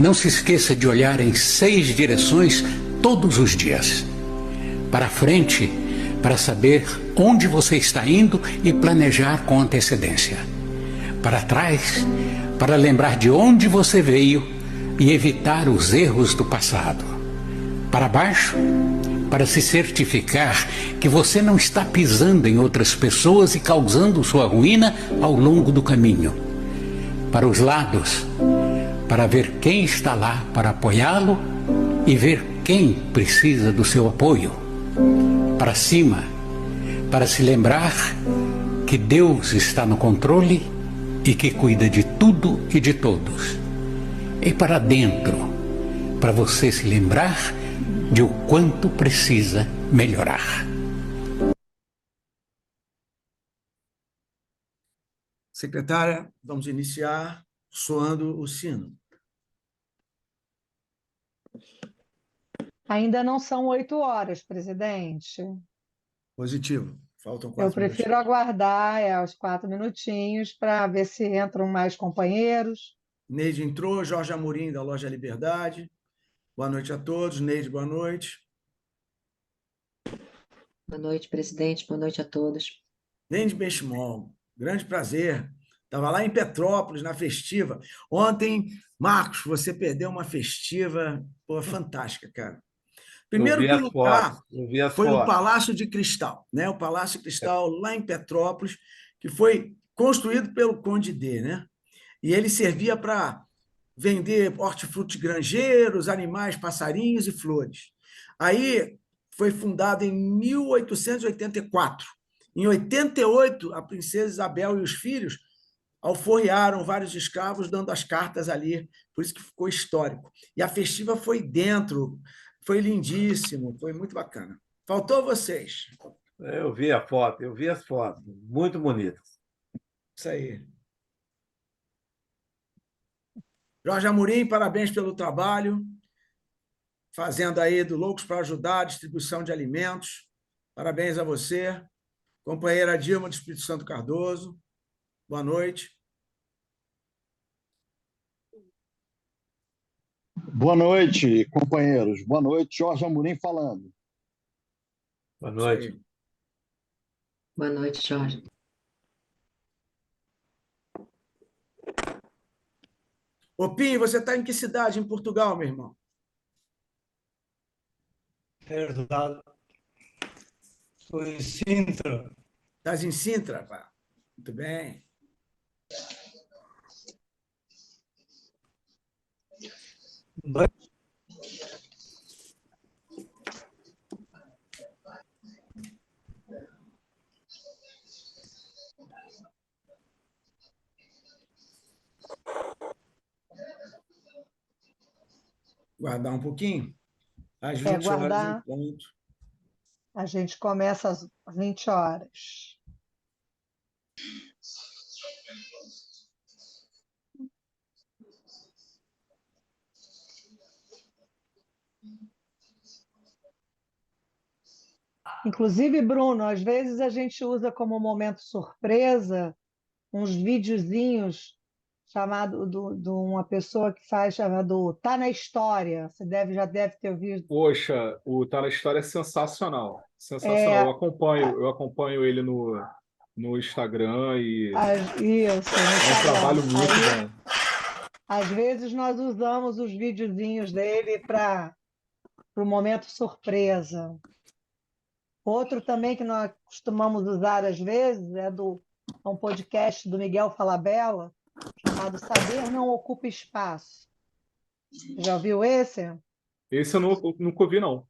Não se esqueça de olhar em 6 direções todos os dias. Para frente, para saber onde você está indo e planejar com antecedência. Para trás, para lembrar de onde você veio e evitar os erros do passado. Para baixo, para se certificar que você não está pisando em outras pessoas e causando sua ruína ao longo do caminho. Para os lados, para ver quem está lá para apoiá-lo e ver quem precisa do seu apoio. Para cima, para se lembrar que Deus está no controle e que cuida de tudo e de todos. E para dentro, para você se lembrar de o quanto precisa melhorar. Secretária, vamos iniciar soando o sino. Ainda não são 8 horas, presidente. Positivo. Faltam 4 Eu prefiro aguardar os 4 minutinhos para ver se entram mais companheiros. Neide entrou, Jorge Amorim, da Loja Liberdade. Boa noite a todos. Neide, boa noite. Boa noite, presidente. Boa noite a todos. Neide Benchimol, grande prazer. Estava lá em Petrópolis, na festiva. Ontem, Marcos, você perdeu uma festiva fantástica, cara. Primeiro que o lugar foi o Palácio de Cristal, né? O Palácio de Cristal, lá em Petrópolis, que foi construído pelo Conde D, né? E ele servia para vender hortifruti grangeiros, animais, passarinhos e flores. Aí foi fundado em 1884. Em 88, a princesa Isabel e os filhos alforriaram vários escravos, dando as cartas ali, por isso que ficou histórico. E a festiva foi dentro, foi lindíssimo, foi muito bacana. Faltou vocês. Eu vi a foto, eu vi as fotos, muito bonitas. Isso aí. Jorge Amorim, parabéns pelo trabalho, fazendo aí do Loucos para Ajudar, distribuição de alimentos. Parabéns a você. Companheira Dilma do Espírito Santo Cardoso, boa noite. Boa noite, companheiros. Boa noite, Jorge Amorim falando. Boa noite. Boa noite, Jorge. Ô, Pinho, você está em que cidade em Portugal, meu irmão? Verdade. Estou em Sintra. Estás em Sintra, pá? Muito bem. Bem, Guardar um pouquinho? Às 20 horas em ponto. A gente começa às 20 horas. Inclusive, Bruno, às vezes a gente usa como momento surpresa uns videozinhos chamado de uma pessoa que faz chamado Tá na História. Você já deve ter ouvido. Poxa, o Tá na História é sensacional. Sensacional. Eu acompanho ele no Instagram e Isso, é um trabalho muito bom. Às vezes nós usamos os videozinhos dele para o momento surpresa. Outro também que nós costumamos usar às vezes é um podcast do Miguel Falabella, chamado Saber Não Ocupa Espaço. Já ouviu esse? Esse eu nunca ouvi, não.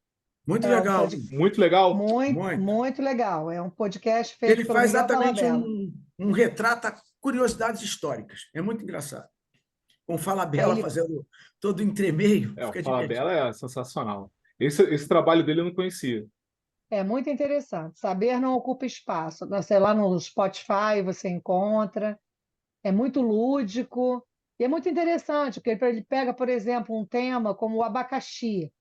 Muito legal. Muito legal? Muito legal. É um podcast feito Ele pelo faz Miguel exatamente Falabella. um retrata curiosidades históricas. É muito engraçado. Com Falabella fazendo todo o entremeio. O Falabella é sensacional. Esse trabalho dele eu não conhecia. É muito interessante. Saber Não Ocupa Espaço. Sei lá, no Spotify você encontra. É muito lúdico e é muito interessante, porque ele pega, por exemplo, um tema como o abacaxi.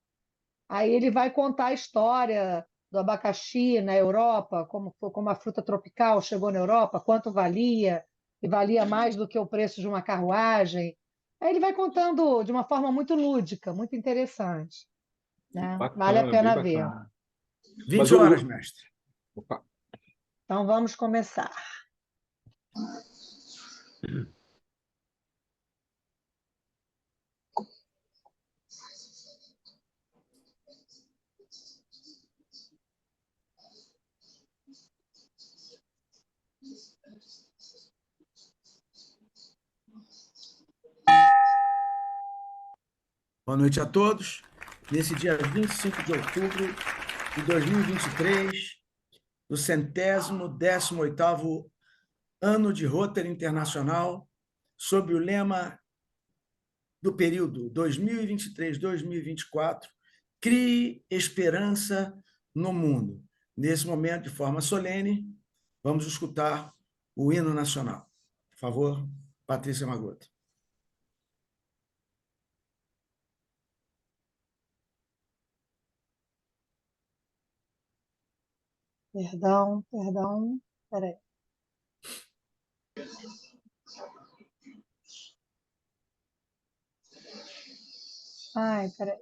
Aí ele vai contar a história do abacaxi na Europa, como a fruta tropical chegou na Europa, quanto valia, e valia mais do que o preço de uma carruagem. Aí ele vai contando de uma forma muito lúdica, muito interessante, né? Vale a Bacana, bem pena ver. bacana. 20 horas, mestre. Opa. Então vamos começar. Boa noite a todos. Nesse dia 25 de outubro de 2023, no 118º ano de Rotary Internacional, sob o lema do período 2023-2024, Crie Esperança no Mundo. Nesse momento, de forma solene, vamos escutar o hino nacional. Por favor, Patrícia Magotto. Perdão, peraí. Ai, peraí.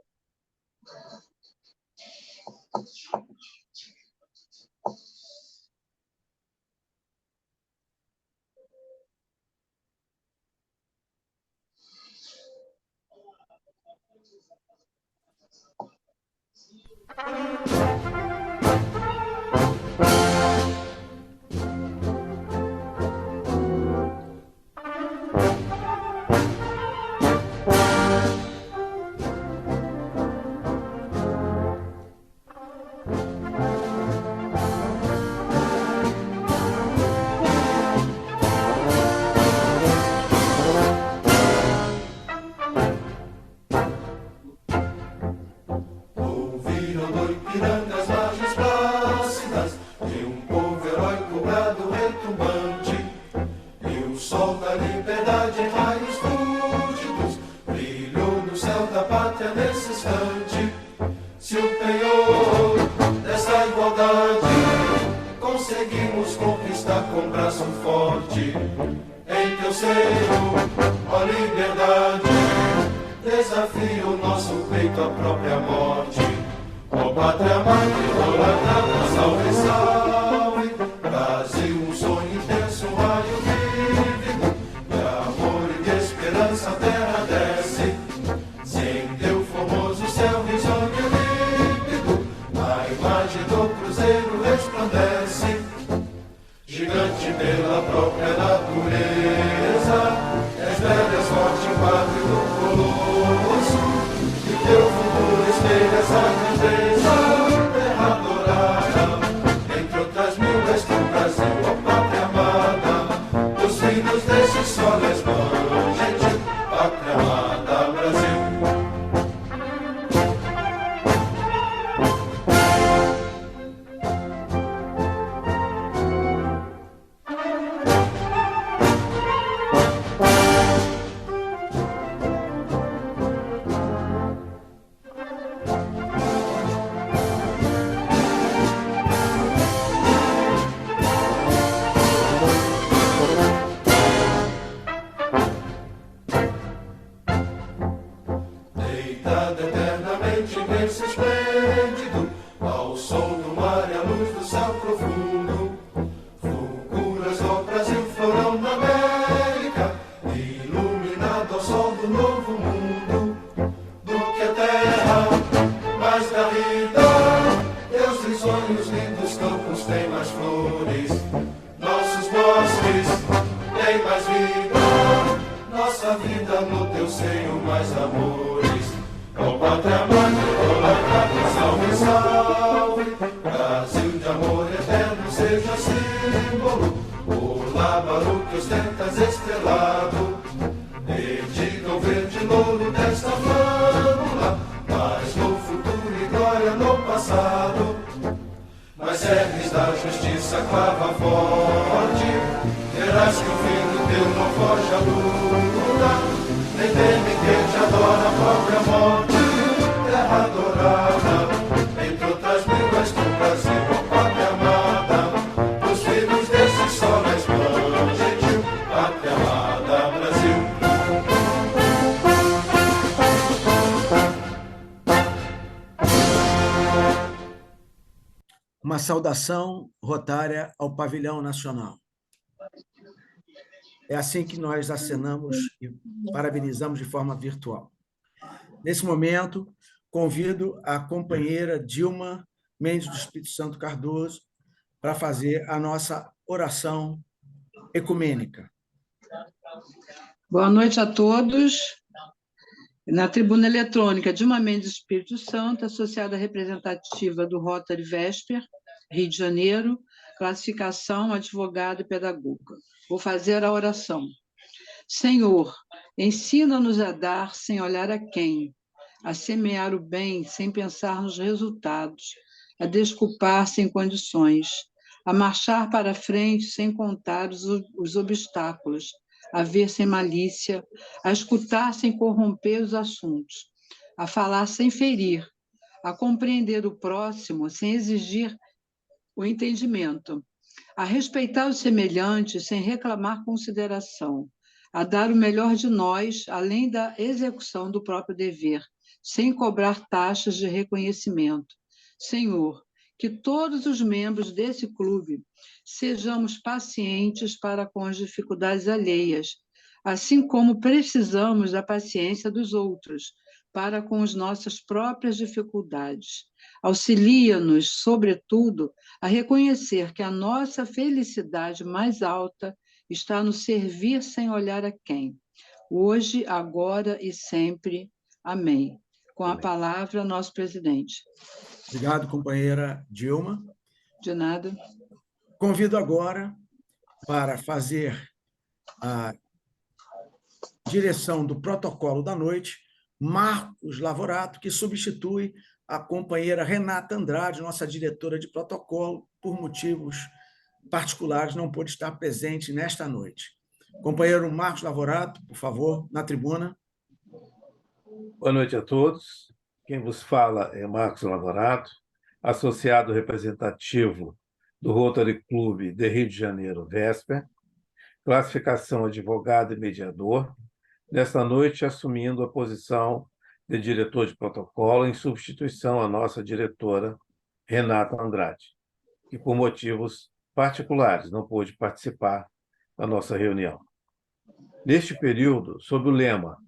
saudação rotária ao pavilhão nacional. É assim que nós acenamos e parabenizamos de forma virtual. Nesse momento, convido a companheira Dilma Mendes do Espírito Santo Cardoso para fazer a nossa oração ecumênica. Boa noite a todos. Na tribuna eletrônica, Dilma Mendes do Espírito Santo, associada representativa do Rotary Vesper, Rio de Janeiro, classificação, advogado e pedagoga. Vou fazer a oração. Senhor, ensina-nos a dar sem olhar a quem, a semear o bem sem pensar nos resultados, a desculpar sem condições, a marchar para frente sem contar os obstáculos, a ver sem malícia, a escutar sem corromper os assuntos, a falar sem ferir, a compreender o próximo sem exigir o entendimento, a respeitar os semelhantes sem reclamar consideração, a dar o melhor de nós, além da execução do próprio dever, sem cobrar taxas de reconhecimento. Senhor, que todos os membros desse clube sejamos pacientes para com as dificuldades alheias, assim como precisamos da paciência dos outros para com as nossas próprias dificuldades. Auxilia-nos, sobretudo, a reconhecer que a nossa felicidade mais alta está no servir sem olhar a quem. Hoje, agora e sempre. Amém. Com a palavra, nosso presidente. Obrigado, companheira Dilma. De nada. Convido agora para fazer a direção do protocolo da noite, Marcos Lavorato, que substitui a companheira Renata Andrade, nossa diretora de protocolo, por motivos particulares, não pôde estar presente nesta noite. Companheiro Marcos Lavorato, por favor, na tribuna. Boa noite a todos. Quem vos fala é Marcos Lavorato, associado representativo do Rotary Clube de Rio de Janeiro, Vesper, classificação advogado e mediador, nesta noite assumindo a posição de diretor de protocolo em substituição à nossa diretora, Renata Andrade, que por motivos particulares não pôde participar da nossa reunião. Neste período, sob o lema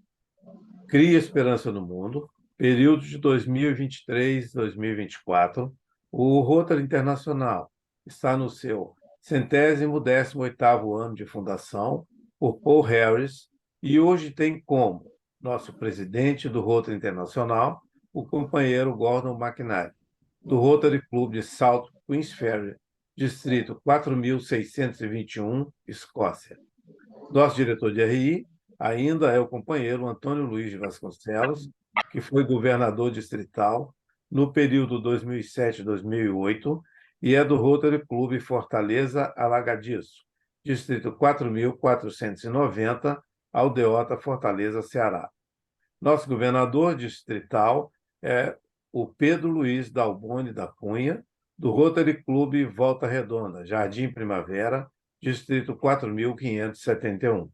Cria Esperança no Mundo, período de 2023-2024, o Rotary Internacional está no seu 118º ano de fundação por Paul Harris e hoje tem como nosso presidente do Rotary Internacional o companheiro Gordon McNally, do Rotary Club de South Queensferry, distrito 4.621, Escócia. Nosso diretor de RI ainda é o companheiro Antônio Luiz de Vasconcelos, que foi governador distrital no período 2007-2008 e é do Rotary Clube Fortaleza Alagadiço, distrito 4.490, Aldeota, Fortaleza, Ceará. Nosso governador distrital é o Pedro Luiz Dalboni da Cunha, do Rotary Clube Volta Redonda, Jardim Primavera, distrito 4.571.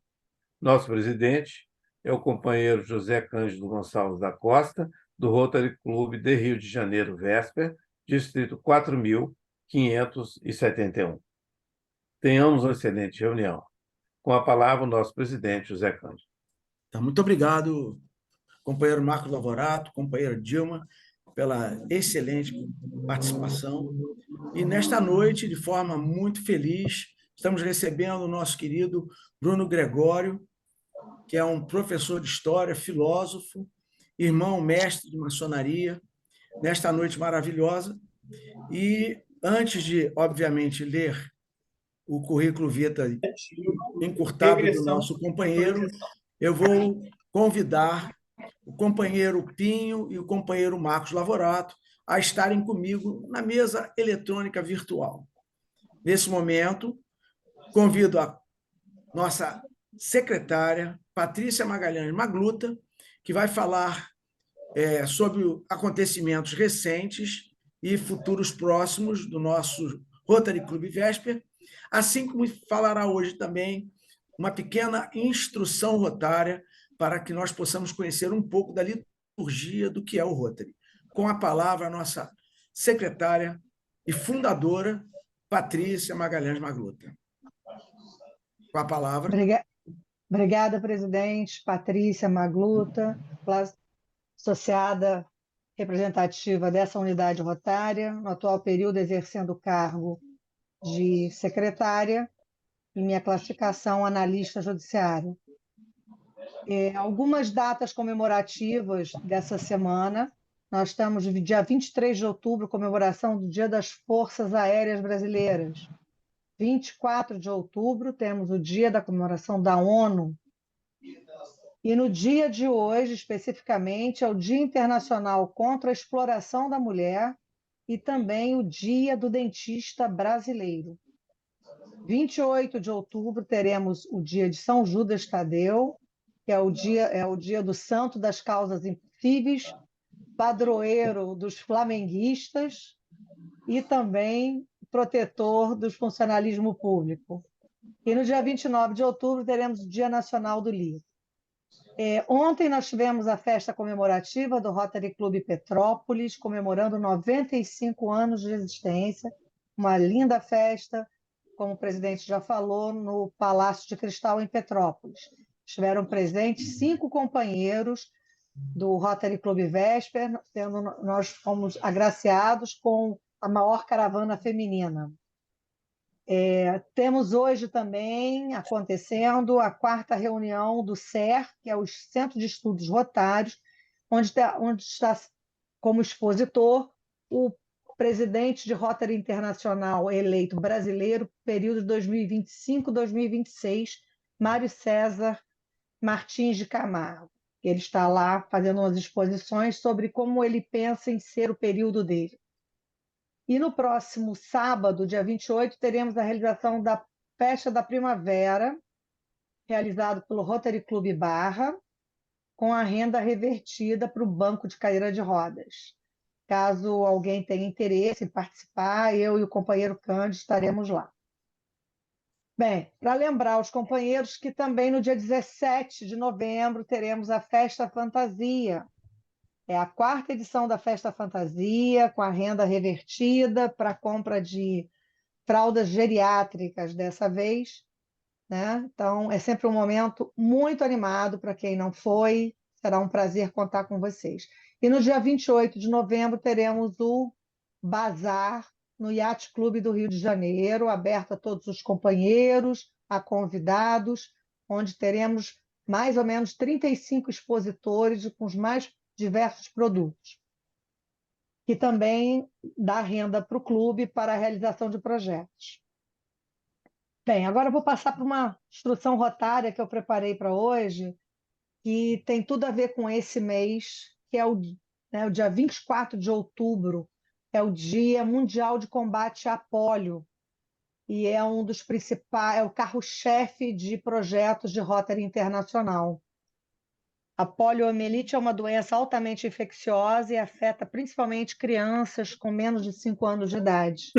Nosso presidente é o companheiro José Cândido Gonçalves da Costa, do Rotary Clube de Rio de Janeiro, Vesper, distrito 4.571. Tenhamos uma excelente reunião. Com a palavra, o nosso presidente, José Cândido. Muito obrigado, companheiro Marcos Lavorato, companheira Dilma, pela excelente participação. E nesta noite, de forma muito feliz, estamos recebendo o nosso querido Bruno Gregório, que é um professor de história, filósofo, irmão mestre de maçonaria, nesta noite maravilhosa. E antes de, obviamente, ler o currículo vitae encurtado do nosso companheiro, eu vou convidar o companheiro Pinho e o companheiro Marcos Lavorato a estarem comigo na mesa eletrônica virtual. Nesse momento, convido a nossa secretária, Patrícia Magalhães Magluta, que vai falar sobre acontecimentos recentes e futuros próximos do nosso Rotary Clube Vesper, assim como falará hoje também uma pequena instrução rotária para que nós possamos conhecer um pouco da liturgia do que é o Rotary. Com a palavra, a nossa secretária, e fundadora, Patrícia Magalhães Magluta. Com a palavra. Obrigada, presidente. Patrícia Magluta, associada representativa dessa unidade rotária, no atual período exercendo o cargo de secretária e minha classificação analista judiciária. Algumas datas comemorativas dessa semana. Nós estamos no dia 23 de outubro, comemoração do Dia das Forças Aéreas Brasileiras. 24 de outubro, temos o dia da comemoração da ONU. E no dia de hoje, especificamente, é o Dia Internacional contra a Exploração da Mulher e também o Dia do Dentista Brasileiro. 28 de outubro, teremos o dia de São Judas Tadeu, que é o dia do santo das causas impossíveis, padroeiro dos flamenguistas e também protetor do funcionalismo público. E no dia 29 de outubro teremos o Dia Nacional do Livro. Ontem nós tivemos a festa comemorativa do Rotary Clube Petrópolis, comemorando 95 anos de existência, uma linda festa, como o presidente já falou, no Palácio de Cristal, em Petrópolis. Estiveram presentes 5 companheiros do Rotary Clube Vesper, nós fomos agraciados com a maior caravana feminina. Temos hoje também acontecendo a 4ª reunião do CER, que é o Centro de Estudos Rotários, onde está como expositor o presidente de Rotary Internacional eleito brasileiro, período de 2025-2026, Mário César Martins de Camargo. Ele está lá fazendo umas exposições sobre como ele pensa em ser o período dele. E no próximo sábado, dia 28, teremos a realização da Festa da Primavera, realizado pelo Rotary Clube Barra, com a renda revertida para o Banco de Cadeira de Rodas. Caso alguém tenha interesse em participar, eu e o companheiro Cândido estaremos lá. Bem, para lembrar os companheiros que também no dia 17 de novembro teremos a Festa Fantasia. É a 4ª edição da Festa Fantasia, com a renda revertida para a compra de fraldas geriátricas dessa vez, né? Então, é sempre um momento muito animado para quem não foi. Será um prazer contar com vocês. E no dia 28 de novembro teremos o Bazar no Yacht Clube do Rio de Janeiro, aberto a todos os companheiros, a convidados, onde teremos mais ou menos 35 expositores com os mais diversos produtos, que também dá renda para o clube para a realização de projetos. Bem, agora eu vou passar para uma instrução rotária que eu preparei para hoje, que tem tudo a ver com esse mês, que é o dia 24 de outubro, é o Dia Mundial de Combate à Pólio, e é um dos principais, é o carro-chefe de projetos de Rotary Internacional. A poliomielite é uma doença altamente infecciosa e afeta principalmente crianças com menos de 5 anos de idade.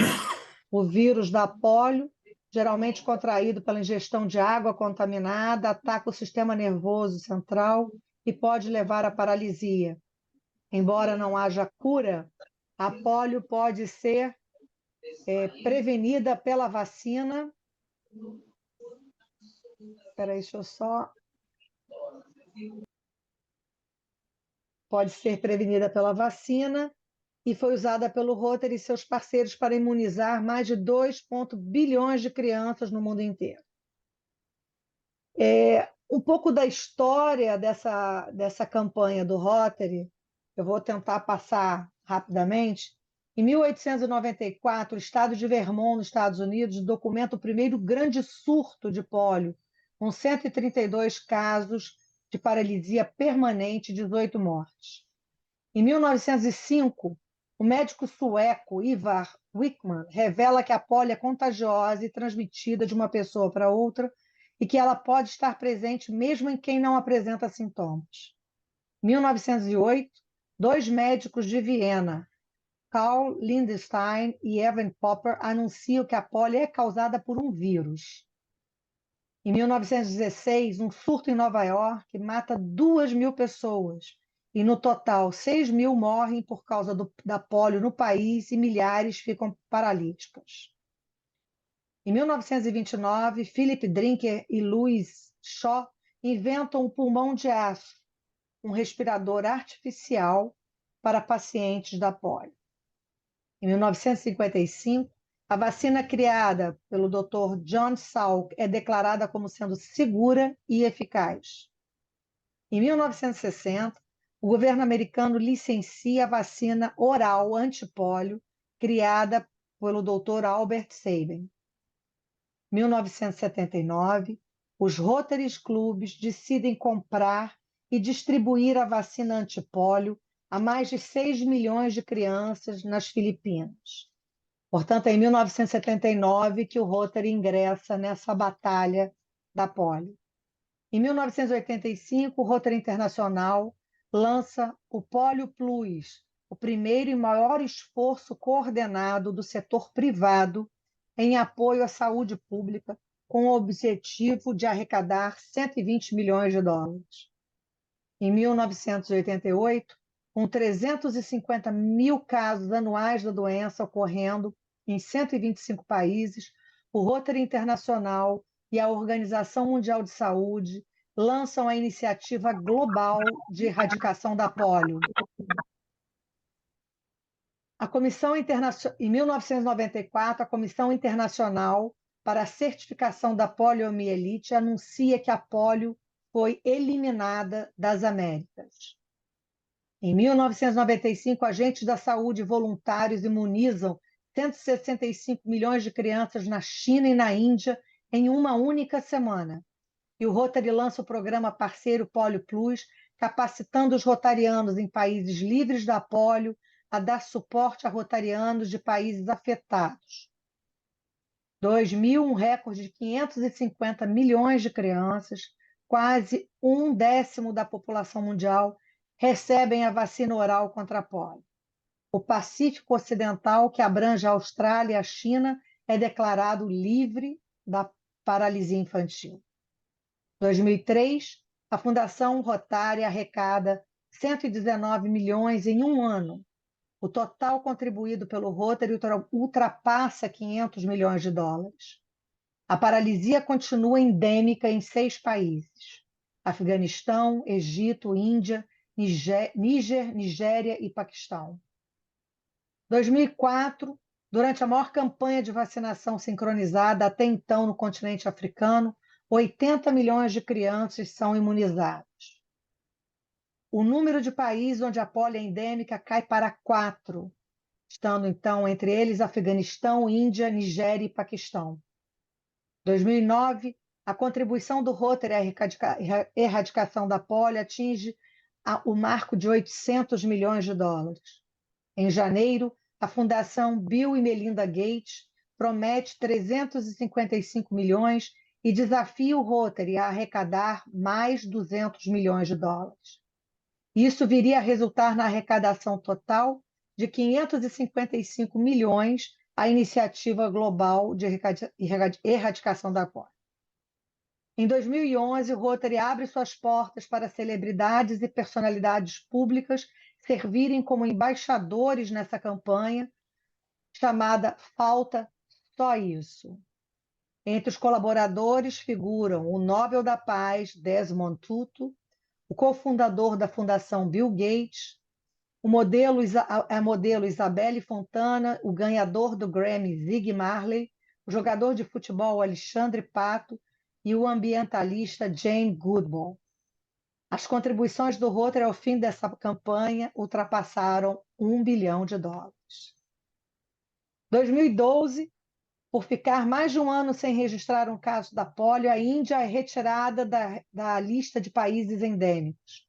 O vírus da polio, geralmente contraído pela ingestão de água contaminada, ataca o sistema nervoso central e pode levar à paralisia. Embora não haja cura, a polio pode ser prevenida pela vacina. Espera aí, deixa eu só... Pode ser prevenida pela vacina e foi usada pelo Rotary e seus parceiros para imunizar mais de 2 bilhões de crianças no mundo inteiro. Um pouco da história dessa campanha do Rotary, eu vou tentar passar rapidamente. Em 1894, o estado de Vermont, nos Estados Unidos, documenta o primeiro grande surto de pólio, com 132 casos de paralisia permanente e 18 mortes. Em 1905, o médico sueco Ivar Wickman revela que a polio é contagiosa e transmitida de uma pessoa para outra e que ela pode estar presente mesmo em quem não apresenta sintomas. Em 1908, 2 médicos de Viena, Karl Lindenstein e Evan Popper, anunciam que a polio é causada por um vírus. Em 1916, um surto em Nova York mata 2.000 pessoas e no total 6.000 morrem por causa da polio no país e milhares ficam paralíticas. Em 1929, Philip Drinker e Louis Shaw inventam o pulmão de aço, um respirador artificial para pacientes da polio. Em 1955, a vacina criada pelo Dr. John Salk é declarada como sendo segura e eficaz. Em 1960, o governo americano licencia a vacina oral antipólio criada pelo Dr. Albert Sabin. Em 1979, os Rotary Clubs decidem comprar e distribuir a vacina antipólio a mais de 6 milhões de crianças nas Filipinas. Portanto, é em 1979 que o Rotary ingressa nessa batalha da polio. Em 1985, o Rotary Internacional lança o Polio Plus, o primeiro e maior esforço coordenado do setor privado em apoio à saúde pública, com o objetivo de arrecadar 120 milhões de dólares. Em 1988, com 350 mil casos anuais da doença ocorrendo em 125 países, o Rotary Internacional e a Organização Mundial de Saúde lançam a Iniciativa Global de Erradicação da Polio. Em 1994, a Comissão Internacional para a Certificação da Poliomielite anuncia que a polio foi eliminada das Américas. Em 1995, agentes da saúde voluntários imunizam 165 milhões de crianças na China e na Índia em uma única semana. E o Rotary lança o programa parceiro Polio Plus, capacitando os rotarianos em países livres da polio a dar suporte a rotarianos de países afetados. 2000, um recorde de 550 milhões de crianças, quase 1/10 da população mundial, recebem a vacina oral contra a polio. O Pacífico Ocidental, que abrange a Austrália e a China, é declarado livre da paralisia infantil. Em 2003, a Fundação Rotary arrecada 119 milhões em um ano. O total contribuído pelo Rotary ultrapassa 500 milhões de dólares. A paralisia continua endêmica em 6 países: Afeganistão, Egito, Índia, Níger, Nigéria e Paquistão. Em 2004, durante a maior campanha de vacinação sincronizada até então no continente africano, 80 milhões de crianças são imunizadas. O número de países onde a polio é endêmica cai para 4, estando então entre eles Afeganistão, Índia, Nigéria e Paquistão. Em 2009, a contribuição do Rotary à erradicação da polio atinge o marco de 800 milhões de dólares. Em janeiro, a Fundação Bill e Melinda Gates promete 355 milhões e desafia o Rotary a arrecadar mais 200 milhões de dólares. Isso viria a resultar na arrecadação total de 555 milhões à Iniciativa Global de Erradicação da Polio. Em 2011, o Rotary abre suas portas para celebridades e personalidades públicas servirem como embaixadores nessa campanha, chamada Falta Só Isso. Entre os colaboradores figuram o Nobel da Paz, Desmond Tutu, o cofundador da Fundação Bill Gates, a modelo Isabelle Fontana, o ganhador do Grammy Zig Marley, o jogador de futebol Alexandre Pato e o ambientalista Jane Goodall. As contribuições do Rotary ao fim dessa campanha ultrapassaram $1 bilhão. Em 2012, por ficar mais de um ano sem registrar um caso da polio, a Índia é retirada da lista de países endêmicos.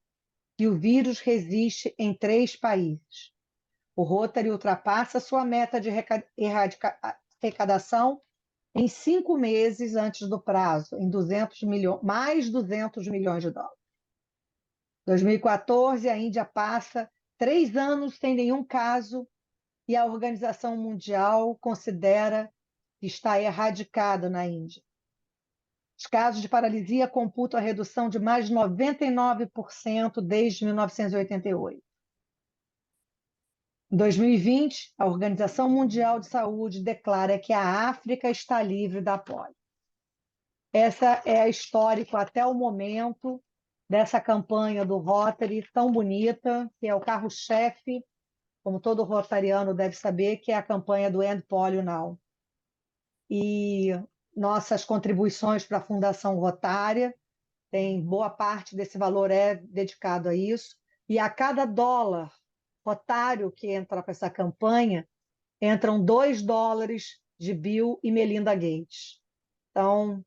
E o vírus resiste em 3 países. O Rotary ultrapassa sua meta de arrecadação em 5 meses antes do prazo, em mais 200 milhões de dólares. Em 2014, a Índia passa 3 anos sem nenhum caso e a Organização Mundial considera que está erradicada na Índia. Os casos de paralisia computam a redução de mais de 99% desde 1988. Em 2020, a Organização Mundial de Saúde declara que a África está livre da polio. Essa é a histórico até o momento dessa campanha do Rotary tão bonita, que é o carro-chefe, como todo rotariano deve saber, que é a campanha do End Polio Now. E nossas contribuições para a Fundação Rotária, tem boa parte desse valor é dedicado a isso, e a cada dólar rotário que entra para essa campanha, entram $2 de Bill e Melinda Gates. Então,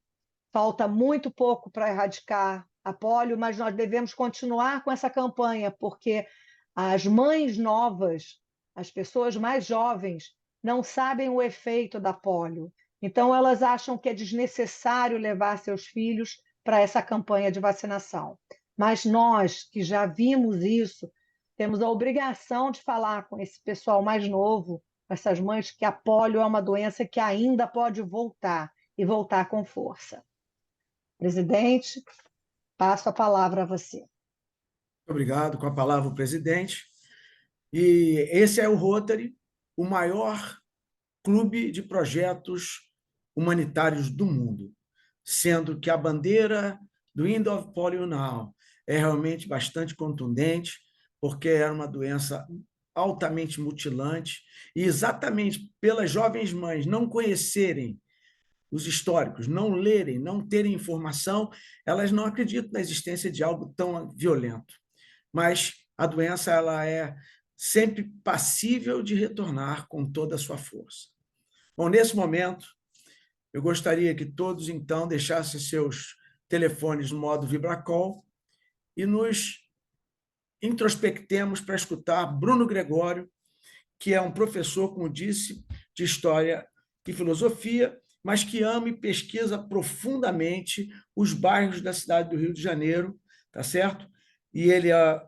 falta muito pouco para erradicar a polio, mas nós devemos continuar com essa campanha, porque as mães novas, as pessoas mais jovens, não sabem o efeito da polio. Então, elas acham que é desnecessário levar seus filhos para essa campanha de vacinação. Mas nós, que já vimos isso, temos a obrigação de falar com esse pessoal mais novo, com essas mães, que a polio é uma doença que ainda pode voltar, e voltar com força. Presidente, passo a palavra a você. Obrigado. Com a palavra o presidente. E esse é o Rotary, o maior clube de projetos humanitários do mundo, sendo que a bandeira do End of Polio Now é realmente bastante contundente, porque era uma doença altamente mutilante, e exatamente pelas jovens mães não conhecerem os históricos, não lerem, não terem informação, elas não acreditam na existência de algo tão violento. Mas a doença ela é sempre passível de retornar com toda a sua força. Bom, nesse momento, eu gostaria que todos, então, deixassem seus telefones no modo vibracall e nos introspectemos para escutar Bruno Gregório, que é um professor, como disse, de História e Filosofia, mas que ama e pesquisa profundamente os bairros da cidade do Rio de Janeiro, tá certo? E ele é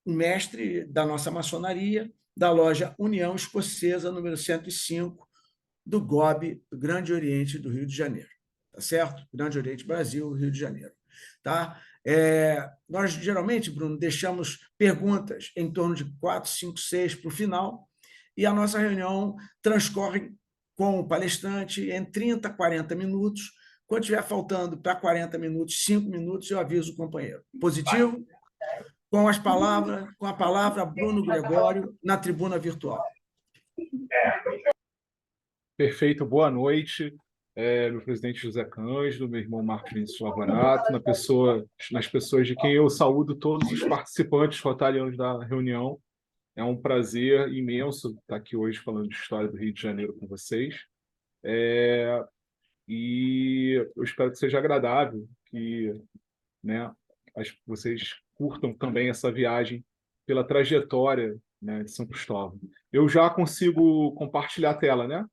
um mestre da nossa maçonaria, da loja União Escocesa, número 105, do GOB, do Grande Oriente do Rio de Janeiro, tá certo? Grande Oriente Brasil, Rio de Janeiro, tá? Nós, geralmente, Bruno, deixamos perguntas em torno de 4, 5, 6 para o final, e a nossa reunião transcorre com o palestrante em 30 a 40 minutos. Quando estiver faltando para 40 minutos, 5 minutos, eu aviso o companheiro. Positivo? Com a palavra, Bruno Gregório, na tribuna virtual. Perfeito, boa noite. Meu presidente José Cândido, meu irmão Marcos Vinícius Lavorato, nas pessoas de quem eu saúdo todos os participantes rotarianos da reunião. É um prazer imenso estar aqui hoje falando de história do Rio de Janeiro com vocês. E eu espero que seja agradável, que, né, vocês curtam também essa viagem pela trajetória, né, de São Cristóvão. Eu já consigo compartilhar a tela, né?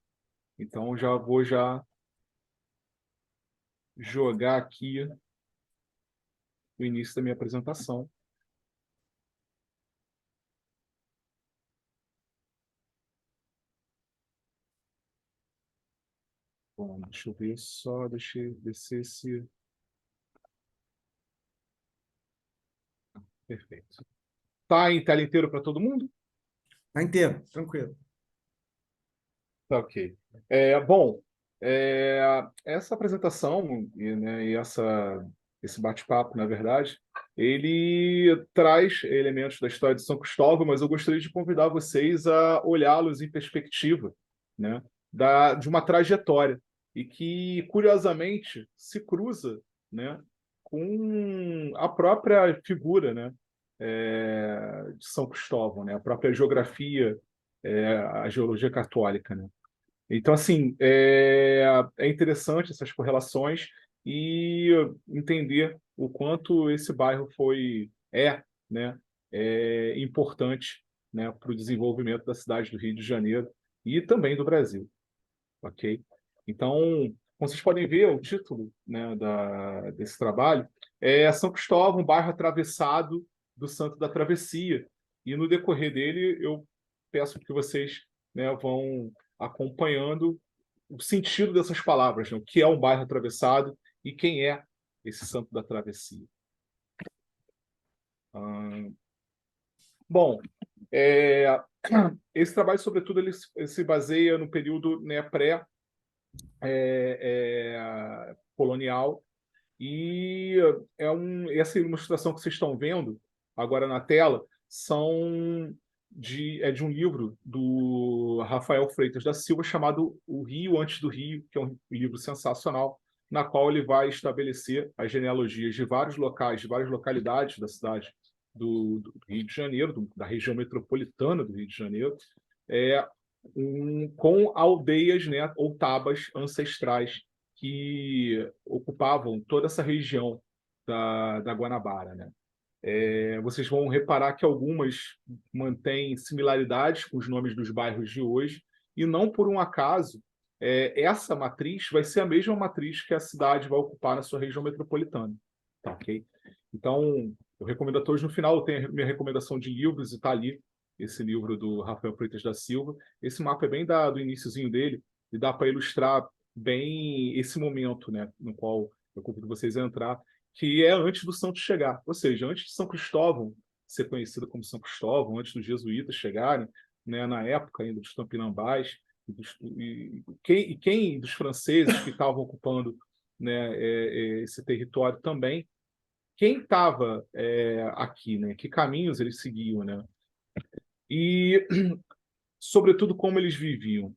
Então, já vou jogar aqui o início da minha apresentação. Bom, deixa eu ver só, deixa eu descer esse... Perfeito. Tá em tela inteira para todo mundo? Está inteiro, tranquilo. Tá ok. Bom, essa apresentação né, e esse bate-papo, na verdade, ele traz elementos da história de São Cristóvão, mas eu gostaria de convidar vocês a olhá-los em perspectiva, né, de uma trajetória e que, curiosamente, se cruza, né, com a própria figura, né, de São Cristóvão, né, a própria geografia, a geologia católica, né? Então, assim, é interessante essas correlações e entender o quanto esse bairro né, importante, né, para o desenvolvimento da cidade do Rio de Janeiro e também do Brasil, ok? Então, como vocês podem ver, o título, né, desse trabalho é São Cristóvão, um bairro atravessado do Santo da Travessia. E no decorrer dele, eu peço que vocês, né, vão acompanhando o sentido dessas palavras, né? O que é um bairro atravessado e quem é esse santo da travessia. Bom, esse trabalho, sobretudo, ele se baseia no período, né, pré-colonial, e essa ilustração que vocês estão vendo agora na tela de um livro do Rafael Freitas da Silva chamado O Rio Antes do Rio, que é um livro sensacional, na qual ele vai estabelecer as genealogias de vários locais, de várias localidades da cidade do Rio de Janeiro, da região metropolitana do Rio de Janeiro, com aldeias, né, ou tabas ancestrais que ocupavam toda essa região da Guanabara, né? Vocês vão reparar que algumas mantêm similaridades com os nomes dos bairros de hoje, e não por um acaso, essa matriz vai ser a mesma matriz que a cidade vai ocupar na sua região metropolitana. Tá, ok? Então, eu recomendo a todos, no final eu tenho a minha recomendação de livros, e está ali esse livro do Rafael Freitas da Silva. Esse mapa é bem do iniciozinho dele, e dá para ilustrar bem esse momento, né, no qual eu convido vocês a entrar, que é antes do santo chegar, ou seja, antes de São Cristóvão ser conhecido como São Cristóvão, antes dos jesuítas chegarem, né, na época ainda dos Tupinambás, quem dos franceses que estavam ocupando, né, esse território também, quem estava aqui, né, que caminhos eles seguiam, né, e, sobretudo, como eles viviam.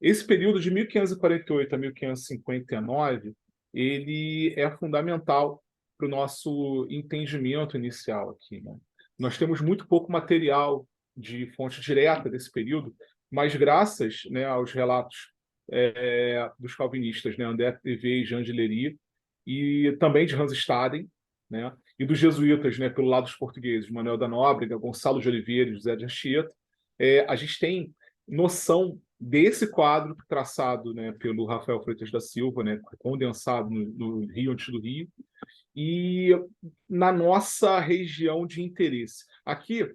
Esse período de 1548 a 1559, ele é fundamental para o nosso entendimento inicial aqui, né? Nós temos muito pouco material de fonte direta desse período, mas graças, né, aos relatos dos calvinistas, né, André Tevet e Jean de Lery, e também de Hans Staden, né, e dos jesuítas, né, pelo lado dos portugueses, Manuel da Nóbrega, Gonçalo de Oliveira e José de Anchieta, a gente tem noção desse quadro traçado, né, pelo Rafael Freitas da Silva, né, condensado no Rio Antes do Rio, e na nossa região de interesse. Aqui,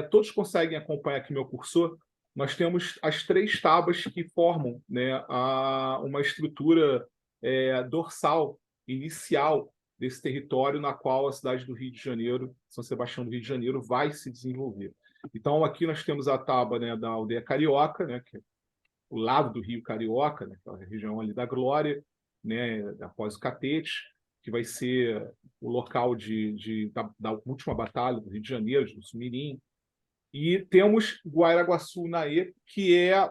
todos conseguem acompanhar aqui meu cursor, nós temos as 3 tábuas que formam, né, uma estrutura dorsal, inicial, desse território na qual a cidade do Rio de Janeiro, São Sebastião do Rio de Janeiro, vai se desenvolver. Então, aqui nós temos a tábua, né, da aldeia Carioca, né, que é o lado do Rio Carioca, né, aquela região ali da Glória, né, após o Catete, que vai ser o local da última batalha do Rio de Janeiro, de Mussum-Mirim. E temos Guaraguaçu-Naê, que é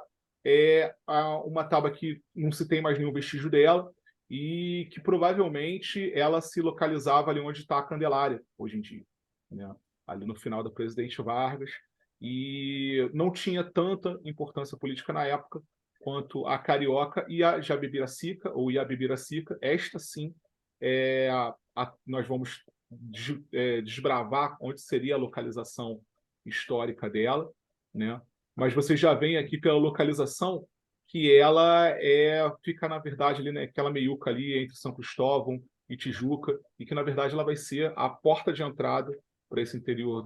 uma tábua que não se tem mais nenhum vestígio dela, e que provavelmente ela se localizava ali onde está a Candelária, hoje em dia, né, ali no final da Presidente Vargas, e não tinha tanta importância política na época quanto a Carioca e a Jabibiracica, ou Iabibiracica. Esta, sim, nós vamos desbravar onde seria a localização histórica dela, né? Mas vocês já veem aqui pela localização que ela fica, na verdade, ali, né, aquela meiuca ali entre São Cristóvão e Tijuca, e que, na verdade, ela vai ser a porta de entrada para esse interior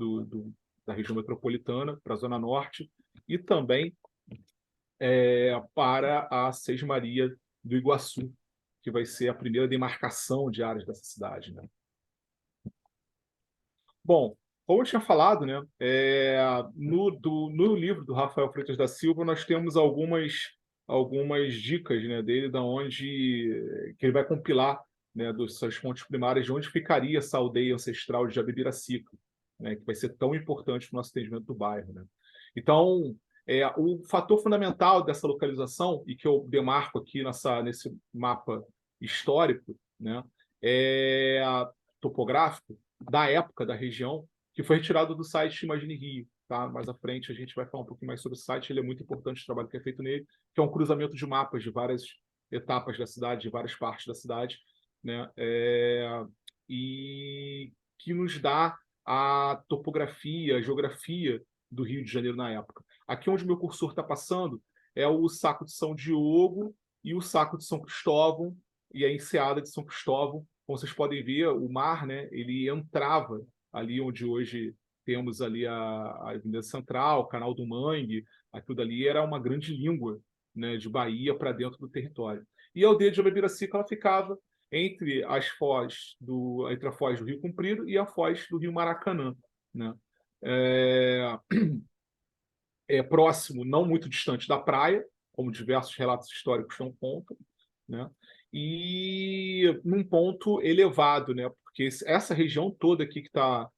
da região metropolitana, para a Zona Norte, e também para a Sesmaria do Iguaçu, que vai ser a primeira demarcação de áreas dessa cidade, né? Bom, como eu tinha falado, né, no livro do Rafael Freitas da Silva, nós temos algumas dicas, né, dele, que ele vai compilar, né, das suas fontes primárias, de onde ficaria essa aldeia ancestral de Jabibiracica, né, que vai ser tão importante para o nosso entendimento do bairro, né? Então, o fator fundamental dessa localização, e que eu demarco aqui nesse mapa histórico, né, topográfico, da época da região, que foi retirado do site Imagine Rio. Tá? Mais à frente a gente vai falar um pouquinho mais sobre o site, ele é muito importante o trabalho que é feito nele, que é um cruzamento de mapas de várias etapas da cidade, de várias partes da cidade, né? E que nos dá a topografia, a geografia do Rio de Janeiro na época. Aqui onde meu cursor está passando é o Saco de São Diogo e o Saco de São Cristóvão e a Enseada de São Cristóvão. Como vocês podem ver, o mar, né, ele entrava ali onde hoje temos ali a Avenida Central, o Canal do Mangue. Aquilo dali era uma grande língua, né, de Bahia para dentro do território. E a aldeia de Jabibiracica, ela ficava entre a foz do Rio Comprido e a foz do Rio Maracanã, né? É próximo, não muito distante da praia, como diversos relatos históricos não contam, né? E num ponto elevado, né? Porque essa região toda aqui que está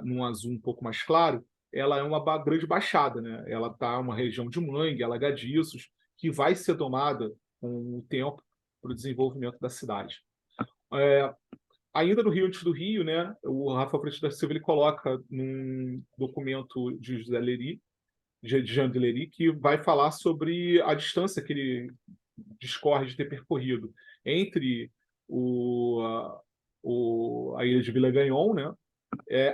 num azul um pouco mais claro, ela é uma grande baixada, né? Ela está uma região de mangue, alagadiços, que vai ser domada com o tempo para o desenvolvimento da cidade. Ainda no Rio antes do Rio, né? O Rafael Freitas da Silva ele coloca num documento de Jean de Lery, que vai falar sobre a distância que ele discorre de ter percorrido entre a ilha de Vila Gagnon, né,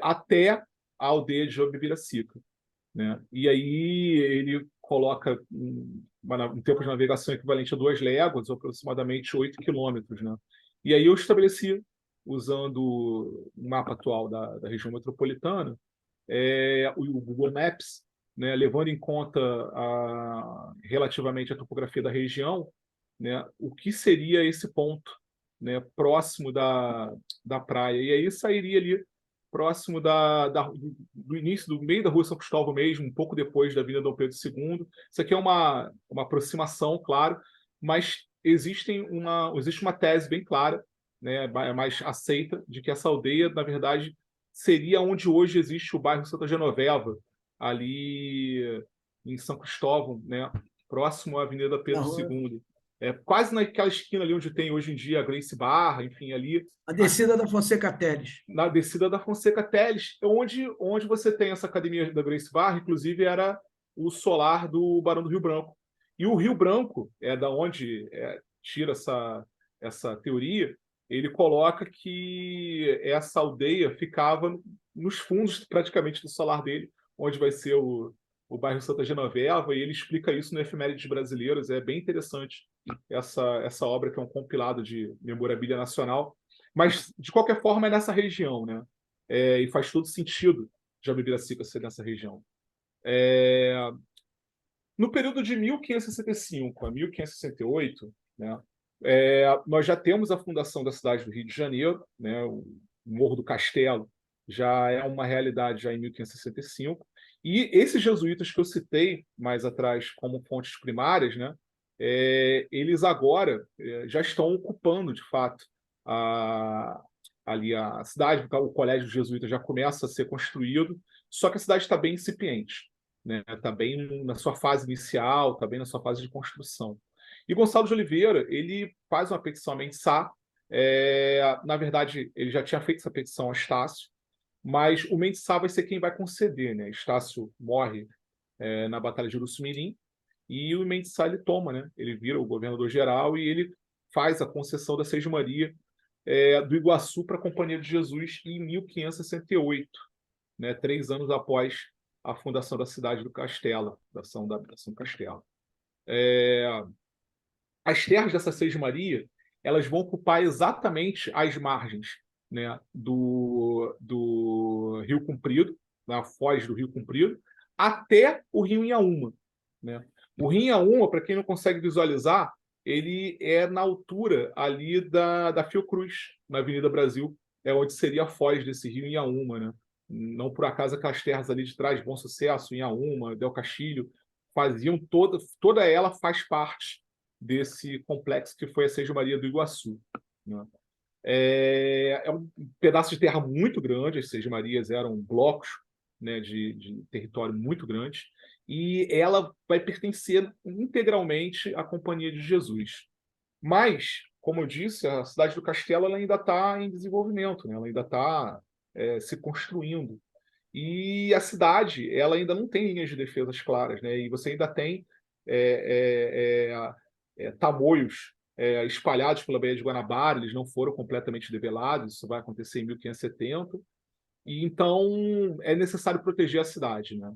até a aldeia de Jobibiracica, né? E aí ele coloca um tempo de navegação equivalente a 2 léguas, ou aproximadamente 8 quilômetros, né? E aí eu estabeleci, usando o mapa atual da região metropolitana, o Google Maps, né, levando em conta relativamente a topografia da região, né, o que seria esse ponto, né, próximo da praia. E aí sairia ali próximo do início, do meio da Rua São Cristóvão mesmo, um pouco depois da Avenida Dom Pedro II. Isso aqui é uma aproximação, claro, mas existe uma tese bem clara, né, mais aceita, de que essa aldeia, na verdade, seria onde hoje existe o bairro Santa Genoveva, ali em São Cristóvão, né, próximo à Avenida Pedro II. Quase naquela esquina ali onde tem hoje em dia a Grace Barra, enfim, ali. A descida da Fonseca Teles. Na descida da Fonseca Teles, onde você tem essa academia da Grace Barra, inclusive era o solar do Barão do Rio Branco. E o Rio Branco, da onde tira essa teoria, ele coloca que essa aldeia ficava nos fundos praticamente do solar dele, onde vai ser o bairro Santa Genoveva, e ele explica isso no Efemérides Brasileiras. É bem interessante essa obra, que é um compilado de memorabilia nacional. Mas, de qualquer forma, é nessa região, né? E faz todo sentido Jabibiracica ser nessa região. No período de 1565 a 1568, né, nós já temos a fundação da cidade do Rio de Janeiro, né, o Morro do Castelo já é uma realidade já em 1565, e esses jesuítas que eu citei mais atrás como fontes primárias, né, eles agora já estão ocupando, de fato, ali a cidade. O colégio jesuíta já começa a ser construído, só que a cidade está bem incipiente, né, está bem na sua fase inicial, está bem na sua fase de construção. E Gonçalo de Oliveira, ele faz uma petição a Mendes Sá. Na verdade, ele já tinha feito essa petição a Estácio, mas o Mendes Sá vai ser quem vai conceder, né? Estácio morre na Batalha de Uruçumirim, e o Mendes Sá ele toma, né? Ele vira o governador-geral e ele faz a concessão da Sesmaria do Iguaçu para a Companhia de Jesus em 1568, né? 3 anos após a fundação da cidade do Castelo, da Ação Castelo. As terras dessa Sesmaria, elas vão ocupar exatamente as margens, né, do Rio Comprido, na foz do Rio Comprido, até o Rio Inhaúma, né? O Rio Inhaúma, para quem não consegue visualizar, ele é na altura ali da Fiocruz, na Avenida Brasil, onde seria a foz desse Rio Inhaúma, né? Não por acaso aquelas terras ali de trás, Bom Sucesso, Inhaúma, Del Castilho, faziam toda ela faz parte desse complexo que foi a Sesmaria do Iguaçu, né? É um pedaço de terra muito grande. As Sesmarias eram blocos, né, de território muito grande, e ela vai pertencer integralmente à Companhia de Jesus. Mas, como eu disse, a cidade do Castelo ela ainda está em desenvolvimento, né? Ela ainda está se construindo. E a cidade ela ainda não tem linhas de defesas claras, né? E você ainda tem tamoios espalhados pela Baía de Guanabara. Eles não foram completamente develados. Isso vai acontecer em 1570. E então é necessário proteger a cidade, né?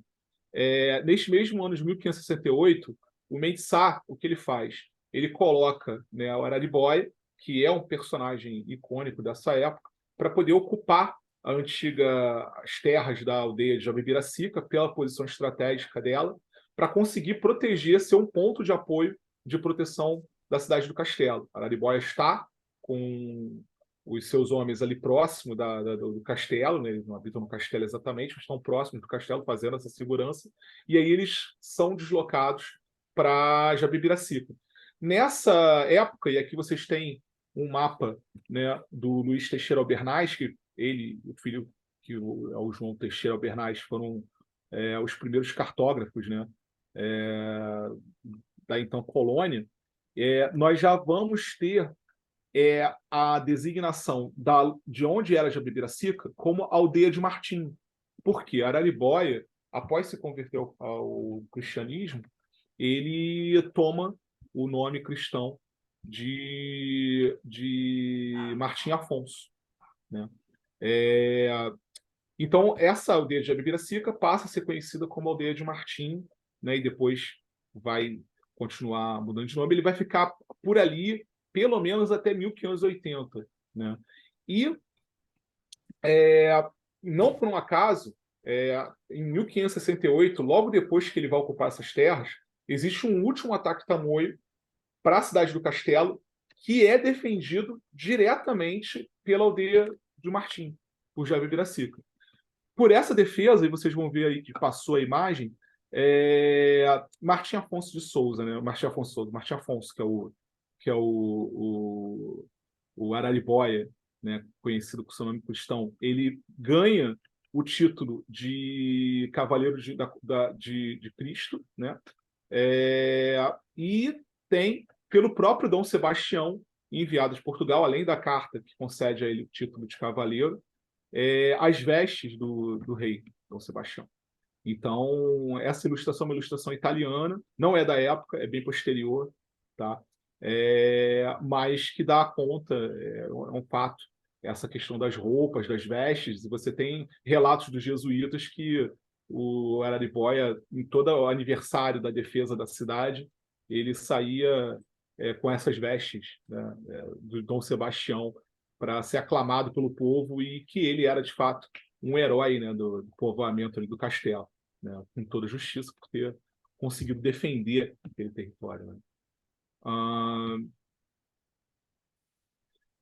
Neste mesmo ano de 1568, o Mendes Sá, o que ele faz? Ele coloca, né, o Araribóia, que é um personagem icônico dessa época, para poder ocupar as terras da aldeia de Jabibiracica, pela posição estratégica dela, para conseguir proteger, ser um ponto de apoio de proteção da cidade do Castelo. Araribóia está com os seus homens ali próximo do castelo, né? Eles não habitam no castelo exatamente, mas estão próximos do castelo, fazendo essa segurança, e aí eles são deslocados para Jabibiracica. Nessa época, e aqui vocês têm um mapa, né, do Luiz Teixeira Albernaz, que ele, o filho, que é o João Teixeira Albernaz, foram os primeiros cartógrafos, né, da então colônia. Nós já vamos ter a designação de onde era Jabibiracica como aldeia de Martim. Por quê? Araribóia, após se converter ao cristianismo, ele toma o nome cristão de Martim Afonso, né? Então, essa aldeia de Jabibiracica passa a ser conhecida como aldeia de Martim, né? E depois vai continuar mudando de nome. Ele vai ficar por ali pelo menos até 1580, né? E, não por um acaso, em 1568, logo depois que ele vai ocupar essas terras, existe um último ataque tamoio para a cidade do Castelo, que é defendido diretamente pela aldeia de Martim, por Jabibiracica. Por essa defesa, e vocês vão ver aí que passou a imagem, Martim Afonso de Souza, né? Martim Afonso, que é o Araribóia, né? Conhecido por seu nome cristão, ele ganha o título de Cavaleiro de Cristo, né? E tem, pelo próprio Dom Sebastião, enviado de Portugal, além da carta que concede a ele o título de cavaleiro, as vestes do rei Dom Sebastião. Então, essa ilustração é uma ilustração italiana, não é da época, é bem posterior, tá? Mas que dá conta, é um fato, essa questão das roupas, das vestes, e você tem relatos dos jesuítas que o Araribóia, em todo o aniversário da defesa da cidade, ele saía com essas vestes, né, do Dom Sebastião, para ser aclamado pelo povo, e que ele era, de fato, um herói, né, do povoamento ali do castelo, né, com toda justiça, por ter conseguido defender aquele território, né?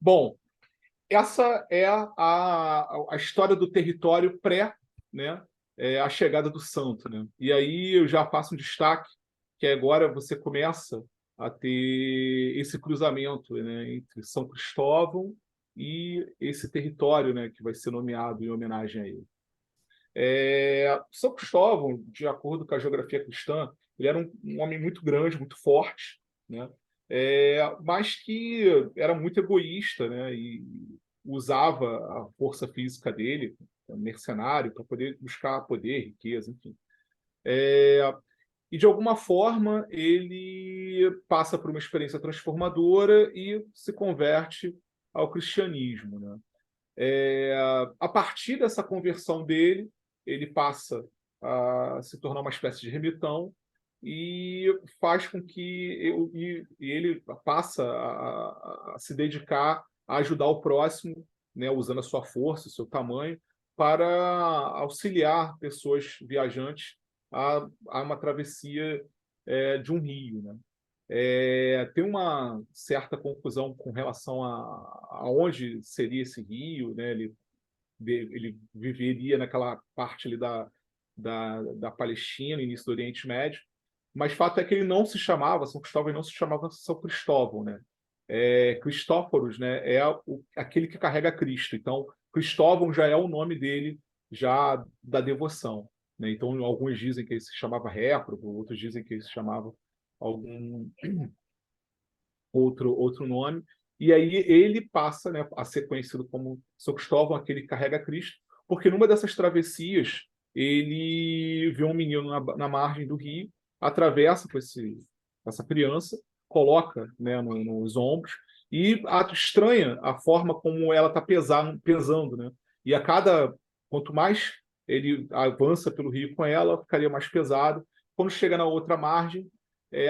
Bom, essa é a história do território pré, né, a chegada do santo, né? E aí eu já faço um destaque, que agora você começa a ter esse cruzamento, né, entre São Cristóvão e esse território, né, que vai ser nomeado em homenagem a ele. São Cristóvão, de acordo com a geografia cristã, ele era um homem muito grande, muito forte, né? Mas que era muito egoísta, né? E usava a força física dele, mercenário, para poder buscar poder, riqueza, enfim. E, de alguma forma, ele passa por uma experiência transformadora e se converte ao cristianismo, né? A partir dessa conversão dele, ele passa a se tornar uma espécie de remitão e faz com que ele passa a se dedicar a ajudar o próximo, né, usando a sua força, o seu tamanho, para auxiliar pessoas viajantes a uma travessia de um rio, né? Tem uma certa confusão com relação a onde seria esse rio, né? Ele viveria naquela parte ali da Palestina, início do Oriente Médio, mas fato é que ele não se chamava São Cristóvão, ele não se chamava São Cristóvão, né? Cristóforos, né? Aquele que carrega Cristo. Então, Cristóvão já é o nome dele, já da devoção, né? Então, alguns dizem que ele se chamava Réprobo, outros dizem que ele se chamava algum outro nome. E aí ele passa, né, a ser conhecido como São Cristóvão, aquele que carrega Cristo, porque numa dessas travessias ele vê um menino na margem do rio, atravessa com essa criança, coloca, né, nos ombros e estranha a forma como ela está pesando, né? E quanto mais ele avança pelo rio com ela, ficaria mais pesado. Quando chega na outra margem,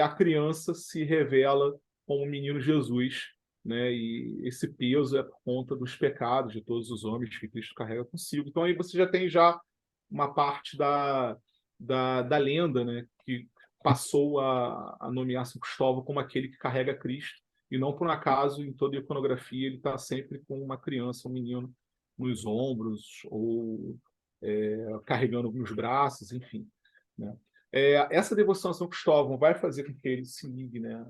a criança se revela como o menino Jesus, né? E esse peso é por conta dos pecados de todos os homens que Cristo carrega consigo. Então aí você já tem uma parte da lenda, né, que passou a nomear São Cristóvão como aquele que carrega Cristo, e não por um acaso em toda a iconografia ele está sempre com uma criança, um menino nos ombros ou carregando nos braços, enfim, né? Essa devoção a São Cristóvão vai fazer com que ele se ligue, né,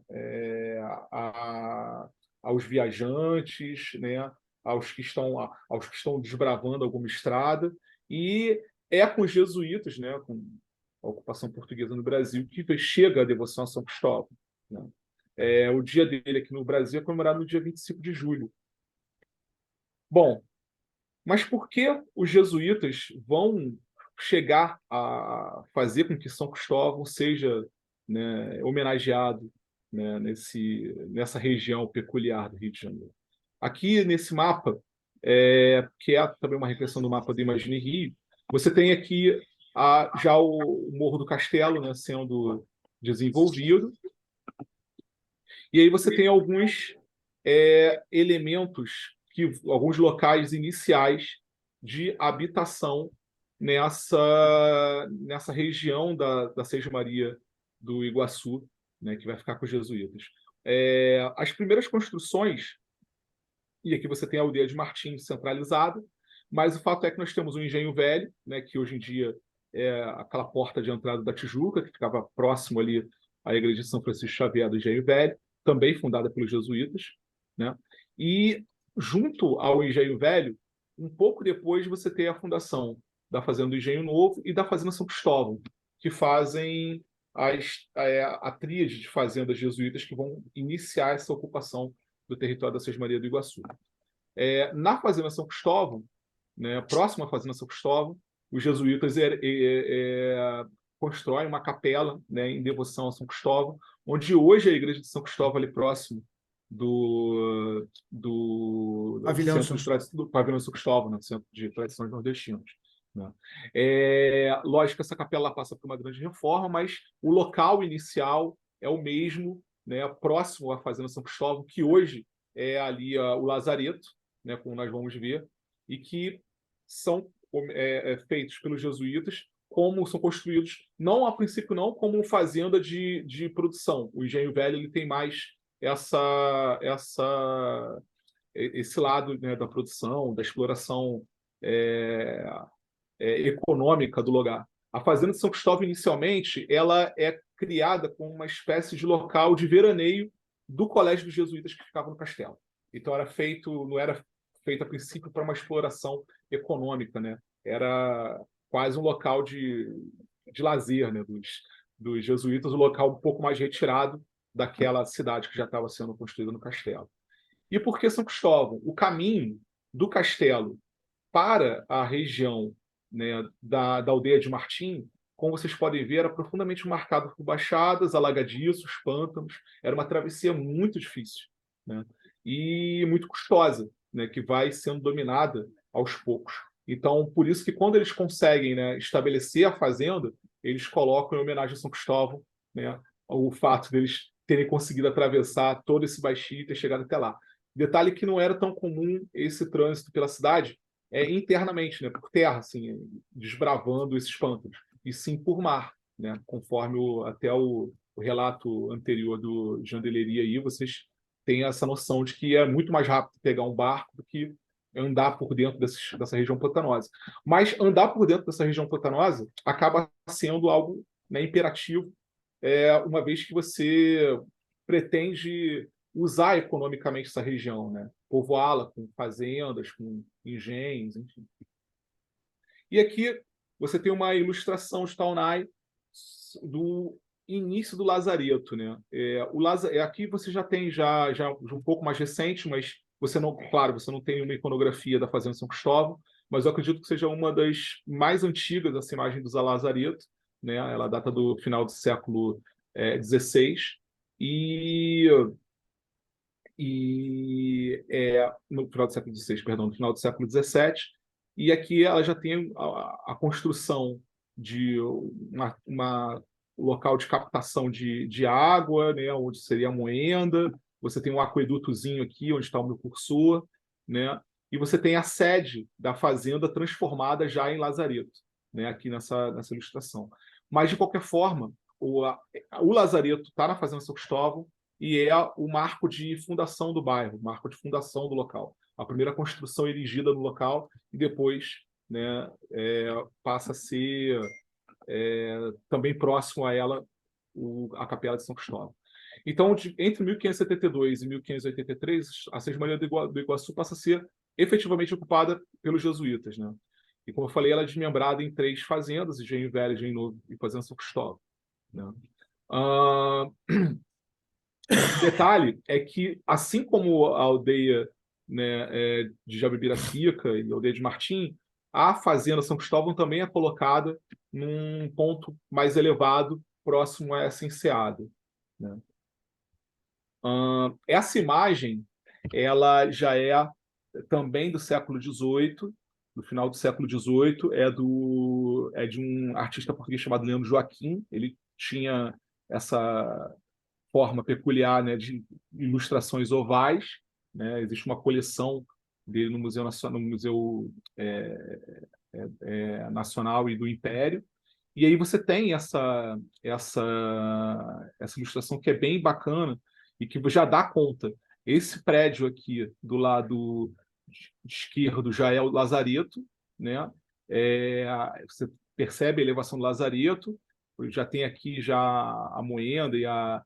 aos viajantes, né, aos que estão desbravando alguma estrada, e com os jesuítas, né, com a ocupação portuguesa no Brasil, que chega a devoção a São Cristóvão, né? O dia dele aqui no Brasil é comemorado no dia 25 de julho. Bom, mas por que os jesuítas vão chegar a fazer com que São Cristóvão seja, né, homenageado, né, nessa região peculiar do Rio de Janeiro? Aqui nesse mapa, que é também uma recriação do mapa do Imagine Rio, você tem aqui já o Morro do Castelo, né, sendo desenvolvido. E aí você tem alguns elementos, alguns locais iniciais de habitação nessa região da Sege Maria do Iguaçu, né, que vai ficar com os jesuítas. As primeiras construções, e aqui você tem a aldeia de Martins centralizada, mas o fato é que nós temos um engenho velho, né, que hoje em dia é aquela porta de entrada da Tijuca, que ficava próximo ali à igreja de São Francisco Xavier do Engenho Velho, também fundada pelos jesuítas, né? E junto ao Engenho Velho, um pouco depois você tem a fundação da Fazenda do Engenho Novo e da Fazenda São Cristóvão, que fazem a tríade de fazendas jesuítas que vão iniciar essa ocupação do território da Sege Maria do Iguaçu. Na Fazenda São Cristóvão, né, próxima à Fazenda São Cristóvão, os jesuítas constroem uma capela, né, em devoção a São Cristóvão, onde hoje a igreja de São Cristóvão, ali próximo do Pavilhão São Cristóvão, né, Centro de Tradições Nordestinas, né? Lógico que essa capela passa por uma grande reforma, mas o local inicial é o mesmo, né, próximo à Fazenda São Cristóvão, que hoje é ali o Lazareto, né, como nós vamos ver, e que são feitos pelos jesuítas, como são construídos, não a princípio não, como fazenda de produção. O Engenho Velho ele tem mais esse lado, né, da produção, da exploração econômica do lugar. A Fazenda de São Cristóvão, inicialmente, ela é criada como uma espécie de local de veraneio do Colégio dos Jesuítas que ficava no castelo. Então não era feito a princípio para uma exploração econômica, né? Era quase um local de lazer, né, dos jesuítas, um local um pouco mais retirado daquela cidade que já estava sendo construída no castelo. E por que São Cristóvão? O caminho do castelo para a região, né, da aldeia de Martim, como vocês podem ver, era profundamente marcado por baixadas, alagadiços, pântanos. Era uma travessia muito difícil, né, e muito custosa, né, que vai sendo dominada aos poucos. Então, por isso que quando eles conseguem, né, estabelecer a fazenda, eles colocam em homenagem a São Cristóvão, né, o fato deles terem conseguido atravessar todo esse baixio e ter chegado até lá. Detalhe que não era tão comum esse trânsito pela cidade internamente, né, por terra, assim, desbravando esses pântanos, e sim por mar, né, conforme até o relato anterior do Jean Delery aí, vocês têm essa noção de que é muito mais rápido pegar um barco do que andar por dentro dessa região pantanosa. Mas andar por dentro dessa região pantanosa acaba sendo algo, né, imperativo, uma vez que você pretende usar economicamente essa região, né? Povoá-la com fazendas, com engenhos, enfim. E aqui você tem uma ilustração de Taunay do início do Lazareto, né? Aqui você já tem já um pouco mais recente, mas você não tem uma iconografia da Fazenda São Cristóvão, mas eu acredito que seja uma das mais antigas, essa imagem do Lazareto, né? Ela data do final do século XVI no final do século XVI, perdão, no final do século XVII, e aqui ela já tem a construção de uma local de captação de água, né, onde seria a moenda. Você tem um aquedutozinho aqui, onde está o meu cursor, né, e você tem a sede da fazenda transformada já em Lazareto, né, aqui nessa ilustração. Mas, de qualquer forma, o Lazareto está na Fazenda São Cristóvão, e é o marco de fundação do bairro, o marco de fundação do local. A primeira construção erigida no local e depois, né, passa a ser também próximo a ela a Capela de São Cristóvão. Então, entre 1572 e 1583, a Sede Maria do Iguaçu passa a ser efetivamente ocupada pelos jesuítas, né? E, como eu falei, ela é desmembrada em 3 fazendas, Engenho Velho, Engenho Novo e Fazenda São Cristóvão, né? O detalhe é que, assim como a aldeia, né, de Jabibiracica e a aldeia de Martim, a Fazenda São Cristóvão também é colocada num ponto mais elevado, próximo a essa enseada, né? Essa imagem, ela já é também do século XVIII, do final do século XVIII, é de um artista português chamado Leandro Joaquim. Ele tinha essa forma peculiar, né, de ilustrações ovais, né? Existe uma coleção dele no Museu Nacional, no Museu Nacional e do Império. E aí você tem essa ilustração que é bem bacana e que já dá conta. Esse prédio aqui do lado esquerdo já é o Lazareto, né? Você percebe a elevação do Lazareto, já tem aqui já a moenda e a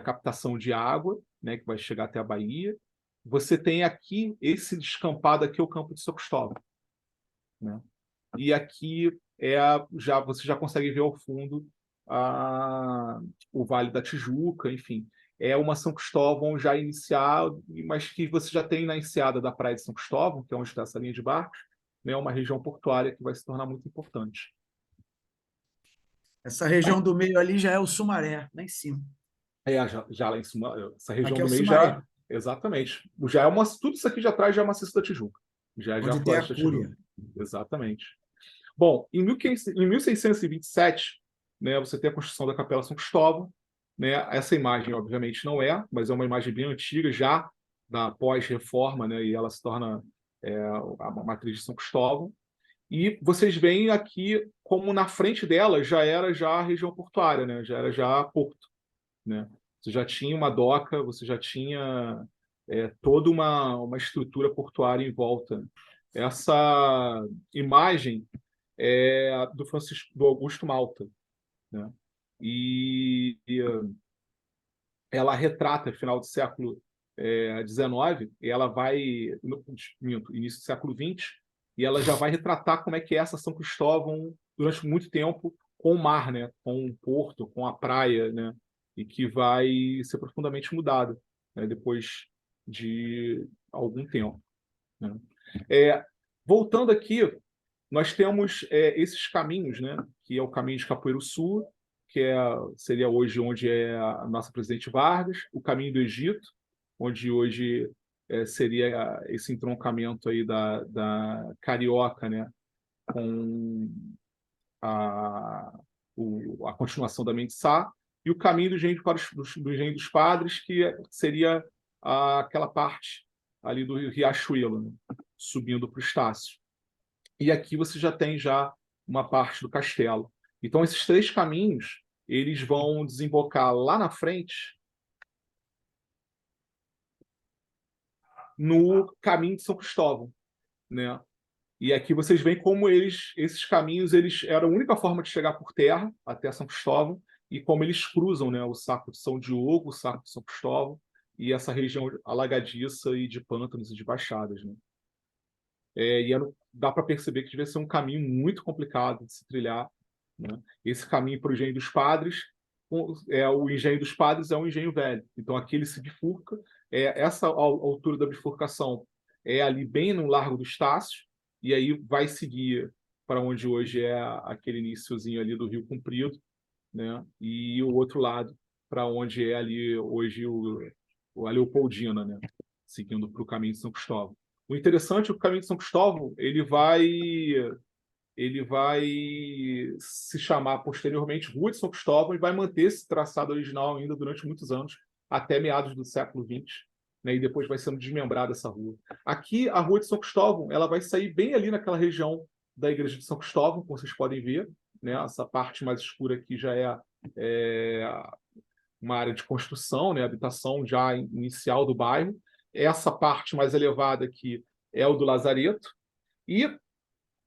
captação de água, né, que vai chegar até a Bahia. Você tem aqui esse descampado aqui, o Campo de São Cristóvão, né? E aqui você já consegue ver ao fundo o Vale da Tijuca, enfim. É uma São Cristóvão já iniciada, mas que você já tem na enseada da Praia de São Cristóvão, que é onde está essa linha de barcos, né, uma região portuária que vai se tornar muito importante. Essa região do meio ali já é o Sumaré, lá em cima. Já lá em cima, essa região Aqui é do o meio Sumaré. já... Exatamente. Tudo isso aqui já atrás já é maciço da Tijuca. Já é Onde a tem a Floresta da Cúria. Tijuca. Exatamente. Bom, em 1627, né, você tem a construção da Capela São Cristóvão, né? Essa imagem, obviamente, não mas é uma imagem bem antiga, já da pós-reforma, né? E ela se torna a matriz de São Cristóvão. E vocês veem aqui como na frente dela já era a região portuária, né? Já era já porto, né? Você já tinha uma doca, você já tinha toda uma estrutura portuária em volta. Essa imagem é do Augusto Malta, né? E ela retrata final do século XIX, e ela vai início do século XX, e ela já vai retratar como é que é essa São Cristóvão durante muito tempo com o mar, né? Com o porto, com a praia, né? E que vai ser profundamente mudada, né, depois de algum tempo, né? Voltando aqui, nós temos esses caminhos, né, que é o caminho de Capoeiro Sul, que seria hoje onde é a nossa presidente Vargas, o caminho do Egito, onde hoje seria esse entroncamento aí da Carioca, né, com a continuação da Mendesá, e o caminho do Engenho dos Padres, que seria aquela parte ali do Riachuelo, né, subindo para o Estácio. E aqui você já tem uma parte do castelo. Então, esses 3 caminhos, eles vão desembocar lá na frente no caminho de São Cristóvão, né? E aqui vocês veem como esses caminhos eram a única forma de chegar por terra até São Cristóvão, e como eles cruzam, né, o Saco de São Diogo, o Saco de São Cristóvão, e essa região alagadiça e de pântanos e de baixadas, né? Dá para perceber que devia ser um caminho muito complicado de se trilhar, né? Esse caminho para o Engenho dos Padres, o Engenho dos Padres é um engenho velho. Então aqui ele se bifurca. Essa altura da bifurcação é ali bem no Largo do Estácio, e aí vai seguir para onde hoje é aquele iniciozinho ali do Rio Comprido, né? E o outro lado para onde é ali hoje a Leopoldina, né? Seguindo para o caminho de São Cristóvão. O interessante é que o caminho de São Cristóvão ele vai se chamar posteriormente Rua de São Cristóvão e vai manter esse traçado original ainda durante muitos anos, até meados do século XX, né? E depois vai sendo desmembrada essa rua. Aqui, a Rua de São Cristóvão, ela vai sair bem ali naquela região da Igreja de São Cristóvão, como vocês podem ver, né? Essa parte mais escura aqui já é uma área de construção, né, habitação já inicial do bairro. Essa parte mais elevada aqui é o do Lazareto. E,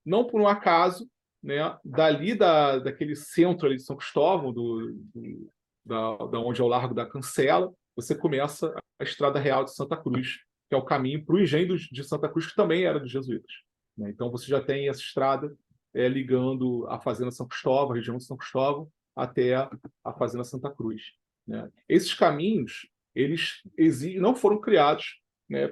não por um acaso, né, dali daquele centro ali de São Cristóvão, da onde é o Largo da Cancela, você começa a Estrada Real de Santa Cruz, que é o caminho para o engenho de Santa Cruz, que também era dos jesuítas, né? Então você já tem essa estrada ligando a Fazenda São Cristóvão, a região de São Cristóvão, até a Fazenda Santa Cruz, né? Esses caminhos, eles não foram criados, né,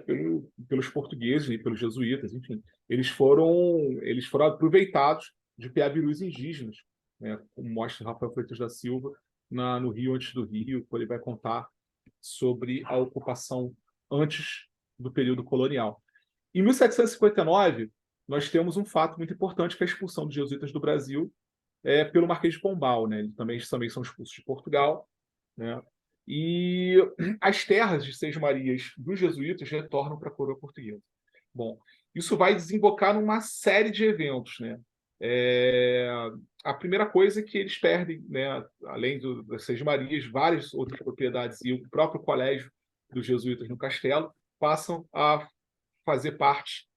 pelos portugueses e pelos jesuítas, enfim. Eles foram aproveitados de piabirus indígenas, né, como mostra Rafael Freitas da Silva no Rio Antes do Rio, quando ele vai contar sobre a ocupação antes do período colonial. Em 1759, nós temos um fato muito importante, que é a expulsão dos jesuítas do Brasil pelo Marquês de Pombal, né? Eles também são expulsos de Portugal, né? E as terras de Seis Marias dos jesuítas retornam para a coroa portuguesa. Bom, isso vai desembocar numa série de eventos, né? A primeira coisa é que eles perdem, né, além das Seis Marias, várias outras propriedades e o próprio colégio dos jesuítas no castelo passam a fazer parte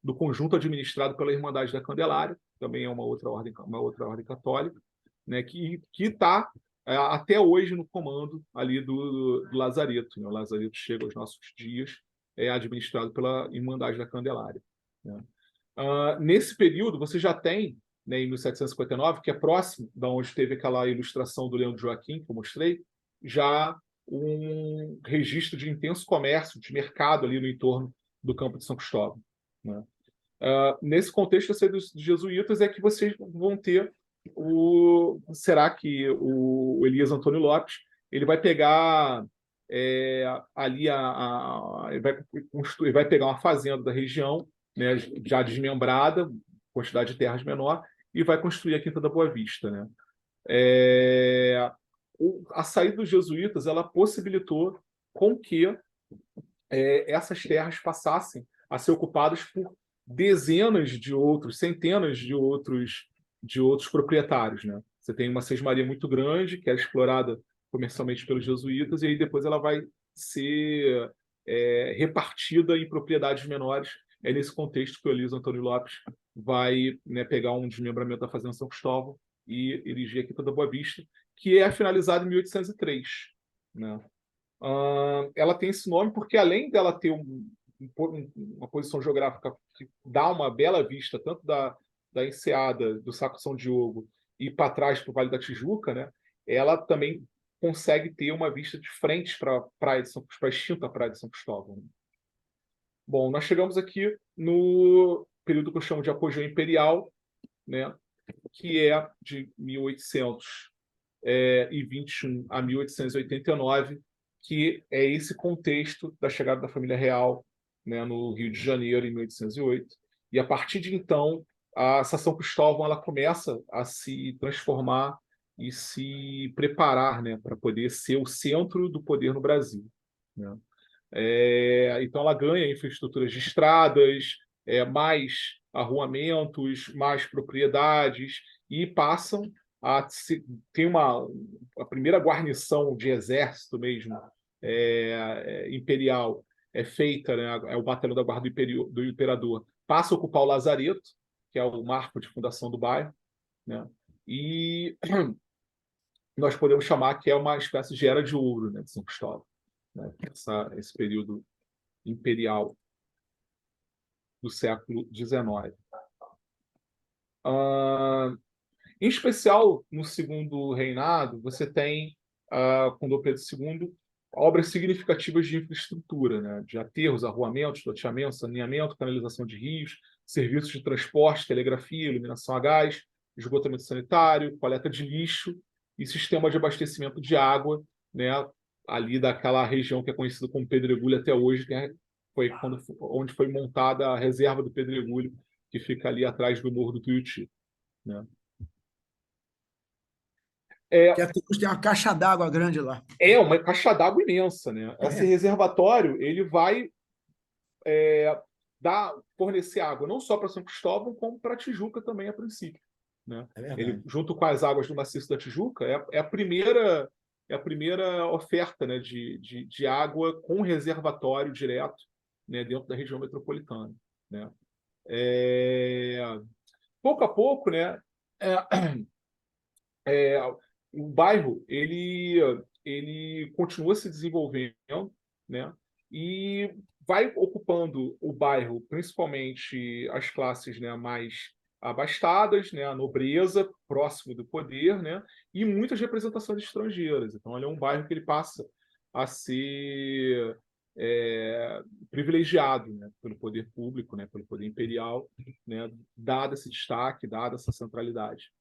do conjunto administrado pela Irmandade da Candelária, também é uma outra ordem católica, né, que está até hoje no comando ali do Lazareto, né? O Lazareto chega aos nossos dias, é administrado pela Irmandade da Candelária, né? Nesse período, você já tem, né, em 1759, que é próximo da onde teve aquela ilustração do Leão de Joaquim, que eu mostrei, já um registro de intenso comércio, de mercado ali no entorno do Campo de São Cristóvão, né? Nesse contexto dos jesuítas é que vocês vão ter será que o Elias Antônio Lopes ele vai pegar ali ele vai pegar uma fazenda da região, né, já desmembrada, quantidade de terras menor, e vai construir a Quinta da Boa Vista, né? A saída dos jesuítas ela possibilitou com que essas terras passassem a ser ocupadas por dezenas de outros, centenas de outros proprietários, né? Você tem uma sesmaria muito grande, que era explorada comercialmente pelos jesuítas, e aí depois ela vai ser repartida em propriedades menores. É nesse contexto que o Elias Antônio Lopes vai, né, pegar um desmembramento da Fazenda São Cristóvão e erigir a Quinta da Boa Vista, que é finalizada em 1803, né? Ela tem esse nome porque, além dela ter uma posição geográfica que dá uma bela vista, tanto da enseada do Saco São Diogo e para trás para o Vale da Tijuca, né, ela também consegue ter uma vista de frente para a extinta Praia de São Cristóvão. Bom, nós chegamos aqui no período que eu chamo de apogeu imperial, né, que é de 1821 a 1889, que é esse contexto da chegada da família real, né, no Rio de Janeiro, em 1808. E, a partir de então, a São Cristóvão ela começa a se transformar e se preparar, né, para poder ser o centro do poder no Brasil, né? Então, ela ganha infraestruturas de estradas, mais arruamentos, mais propriedades, e passam tem a primeira guarnição de exército mesmo, imperial, feita, né, é o batalhão da Guarda do Imperador, passa a ocupar o Lazareto, que é o marco de fundação do bairro, né? E nós podemos chamar que é uma espécie de era de ouro, né, de São Cristóvão, né? Esse período imperial do século XIX. Em especial, no segundo reinado, você tem, com Dom Pedro II, obras significativas de infraestrutura, né? De aterros, arruamentos, loteamentos, saneamento, canalização de rios, serviços de transporte, telegrafia, iluminação a gás, esgotamento sanitário, coleta de lixo e sistema de abastecimento de água, né? Ali daquela região que é conhecida como Pedregulho até hoje, que foi onde foi montada a reserva do Pedregulho, que fica ali atrás do Morro do Tuiuti, né? Tem uma caixa d'água grande lá. É uma caixa d'água imensa, né? Esse reservatório ele vai fornecer água não só para São Cristóvão, como para Tijuca também, a princípio, né? É verdade. Ele, junto com as águas do Maciço da Tijuca, é a primeira oferta, né, de água com reservatório direto, né, dentro da região metropolitana, né? Pouco a pouco, né, o bairro ele continua se desenvolvendo, né, e vai ocupando o bairro, principalmente as classes, né, mais abastadas, né, a nobreza, próximo do poder, né, e muitas representações estrangeiras. Então, ele é um bairro que ele passa a ser privilegiado, né, pelo poder público, né, pelo poder imperial, né, dado esse destaque, dada essa centralidade.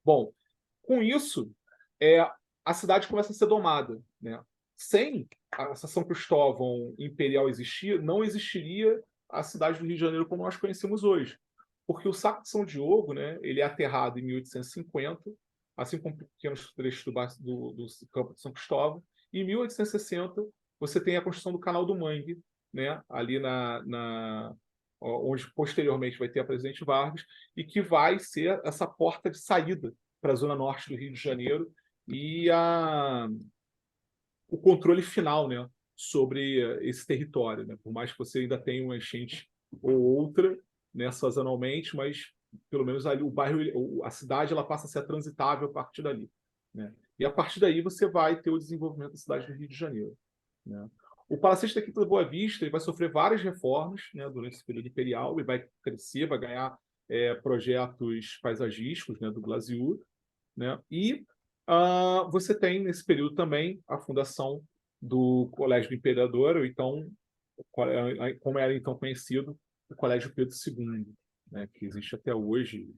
Bom, com isso, a cidade começa a ser domada, né? Sem a São Cristóvão imperial existir, não existiria a cidade do Rio de Janeiro como nós conhecemos hoje. Porque o Saco de São Diogo, né, ele é aterrado em 1850, assim como pequenos trechos do campo de São Cristóvão. E em 1860, você tem a construção do Canal do Mangue, né, ali onde posteriormente vai ter a Presidente Vargas, e que vai ser essa porta de saída para a zona norte do Rio de Janeiro e o controle final, né, sobre esse território, né? Por mais que você ainda tenha uma enchente ou outra, né, sazonalmente, mas pelo menos ali o bairro, a cidade, ela passa a ser transitável a partir dali, né? E a partir daí você vai ter o desenvolvimento da cidade do Rio de Janeiro, né? O Palacete da Quinta da Boa Vista ele vai sofrer várias reformas, né, durante esse período imperial, ele vai crescer, vai ganhar projetos paisagísticos, né, do Glaziur, né? E você tem, nesse período também, a fundação do Colégio do Imperador, ou então, como era então conhecido, o Colégio Pedro II, né, que existe até hoje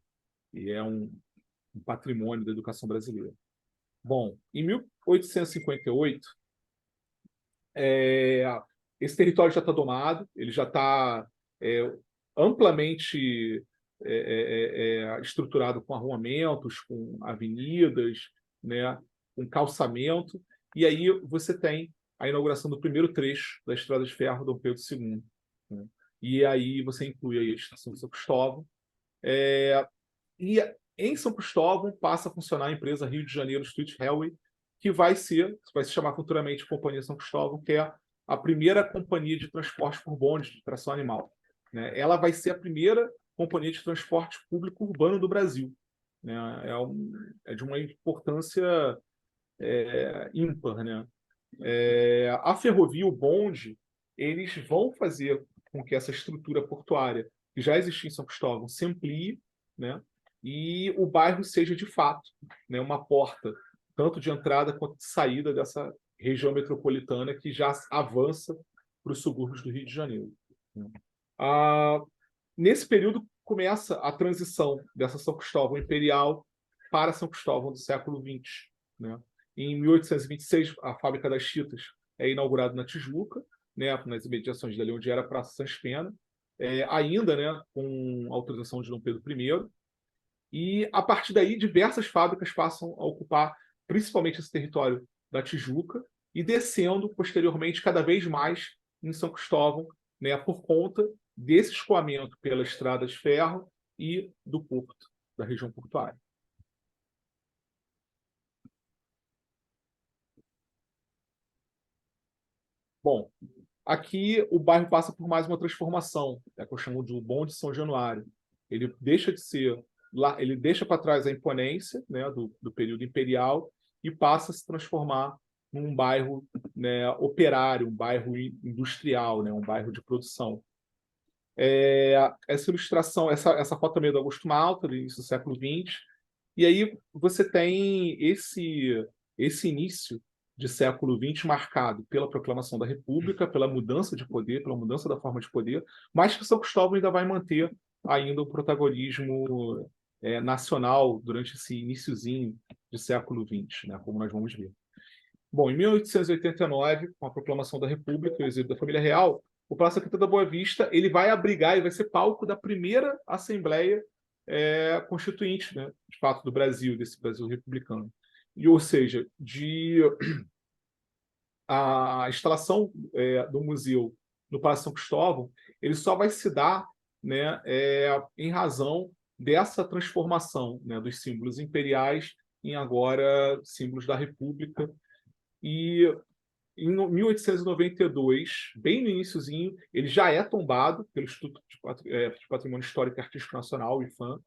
e é um patrimônio da educação brasileira. Bom, em 1858, esse território já está domado, ele já está amplamente estruturado com arruamentos, com avenidas, né, com calçamento, e aí você tem a inauguração do primeiro trecho da Estrada de Ferro Dom Pedro II, né? E aí você inclui aí a Estação de São Cristóvão, e em São Cristóvão passa a funcionar a empresa Rio de Janeiro Street Railway, que vai se chamar futuramente Companhia São Cristóvão, que é a primeira companhia de transporte por bonde de tração animal, né? Ela vai ser a primeira companhia de transporte público urbano do Brasil, né? É de uma importância ímpar, né? A ferrovia, o bonde, eles vão fazer com que essa estrutura portuária que já existia em São Cristóvão se amplie, né? E o bairro seja de fato, né, uma porta tanto de entrada quanto de saída dessa região metropolitana que já avança para os subúrbios do Rio de Janeiro, né? Nesse período começa a transição dessa São Cristóvão imperial para São Cristóvão do século XX, né? Em 1826, a fábrica das Chitas é inaugurada na Tijuca, né, nas imediações dali onde era a Praça Sans Pena, ainda, né, com autorização de Dom Pedro I. E, a partir daí, diversas fábricas passam a ocupar principalmente esse território da Tijuca e descendo, posteriormente, cada vez mais em São Cristóvão, né, por conta desse escoamento pela estrada de ferro e do porto, da região portuária. Bom, aqui o bairro passa por mais uma transformação, que eu chamo de o Bonde São Januário. Ele deixa de ser lá, ele deixa para trás a imponência, né, do período imperial e passa a se transformar num bairro, né, operário, um bairro industrial, né, um bairro de produção. Essa ilustração, essa foto também é do Augusto Malta, do início do século XX, e aí você tem esse início de século XX marcado pela proclamação da República, pela mudança de poder, pela mudança da forma de poder, mas que São Cristóvão ainda vai manter ainda o protagonismo nacional durante esse iniciozinho de século XX, né, como nós vamos ver. Bom, em 1889, com a proclamação da República e o exílio da família real, o Palácio da Quinta da Boa Vista ele vai abrigar e vai ser palco da primeira Assembleia Constituinte, né, de fato, do Brasil, desse Brasil republicano. E, ou seja, a instalação do museu no Palácio São Cristóvão ele só vai se dar, né, em razão dessa transformação, né, dos símbolos imperiais em agora símbolos da República. E em 1892, bem no iniciozinho, ele já é tombado pelo Instituto de Patrimônio Histórico e Artístico Nacional, o IPHAN,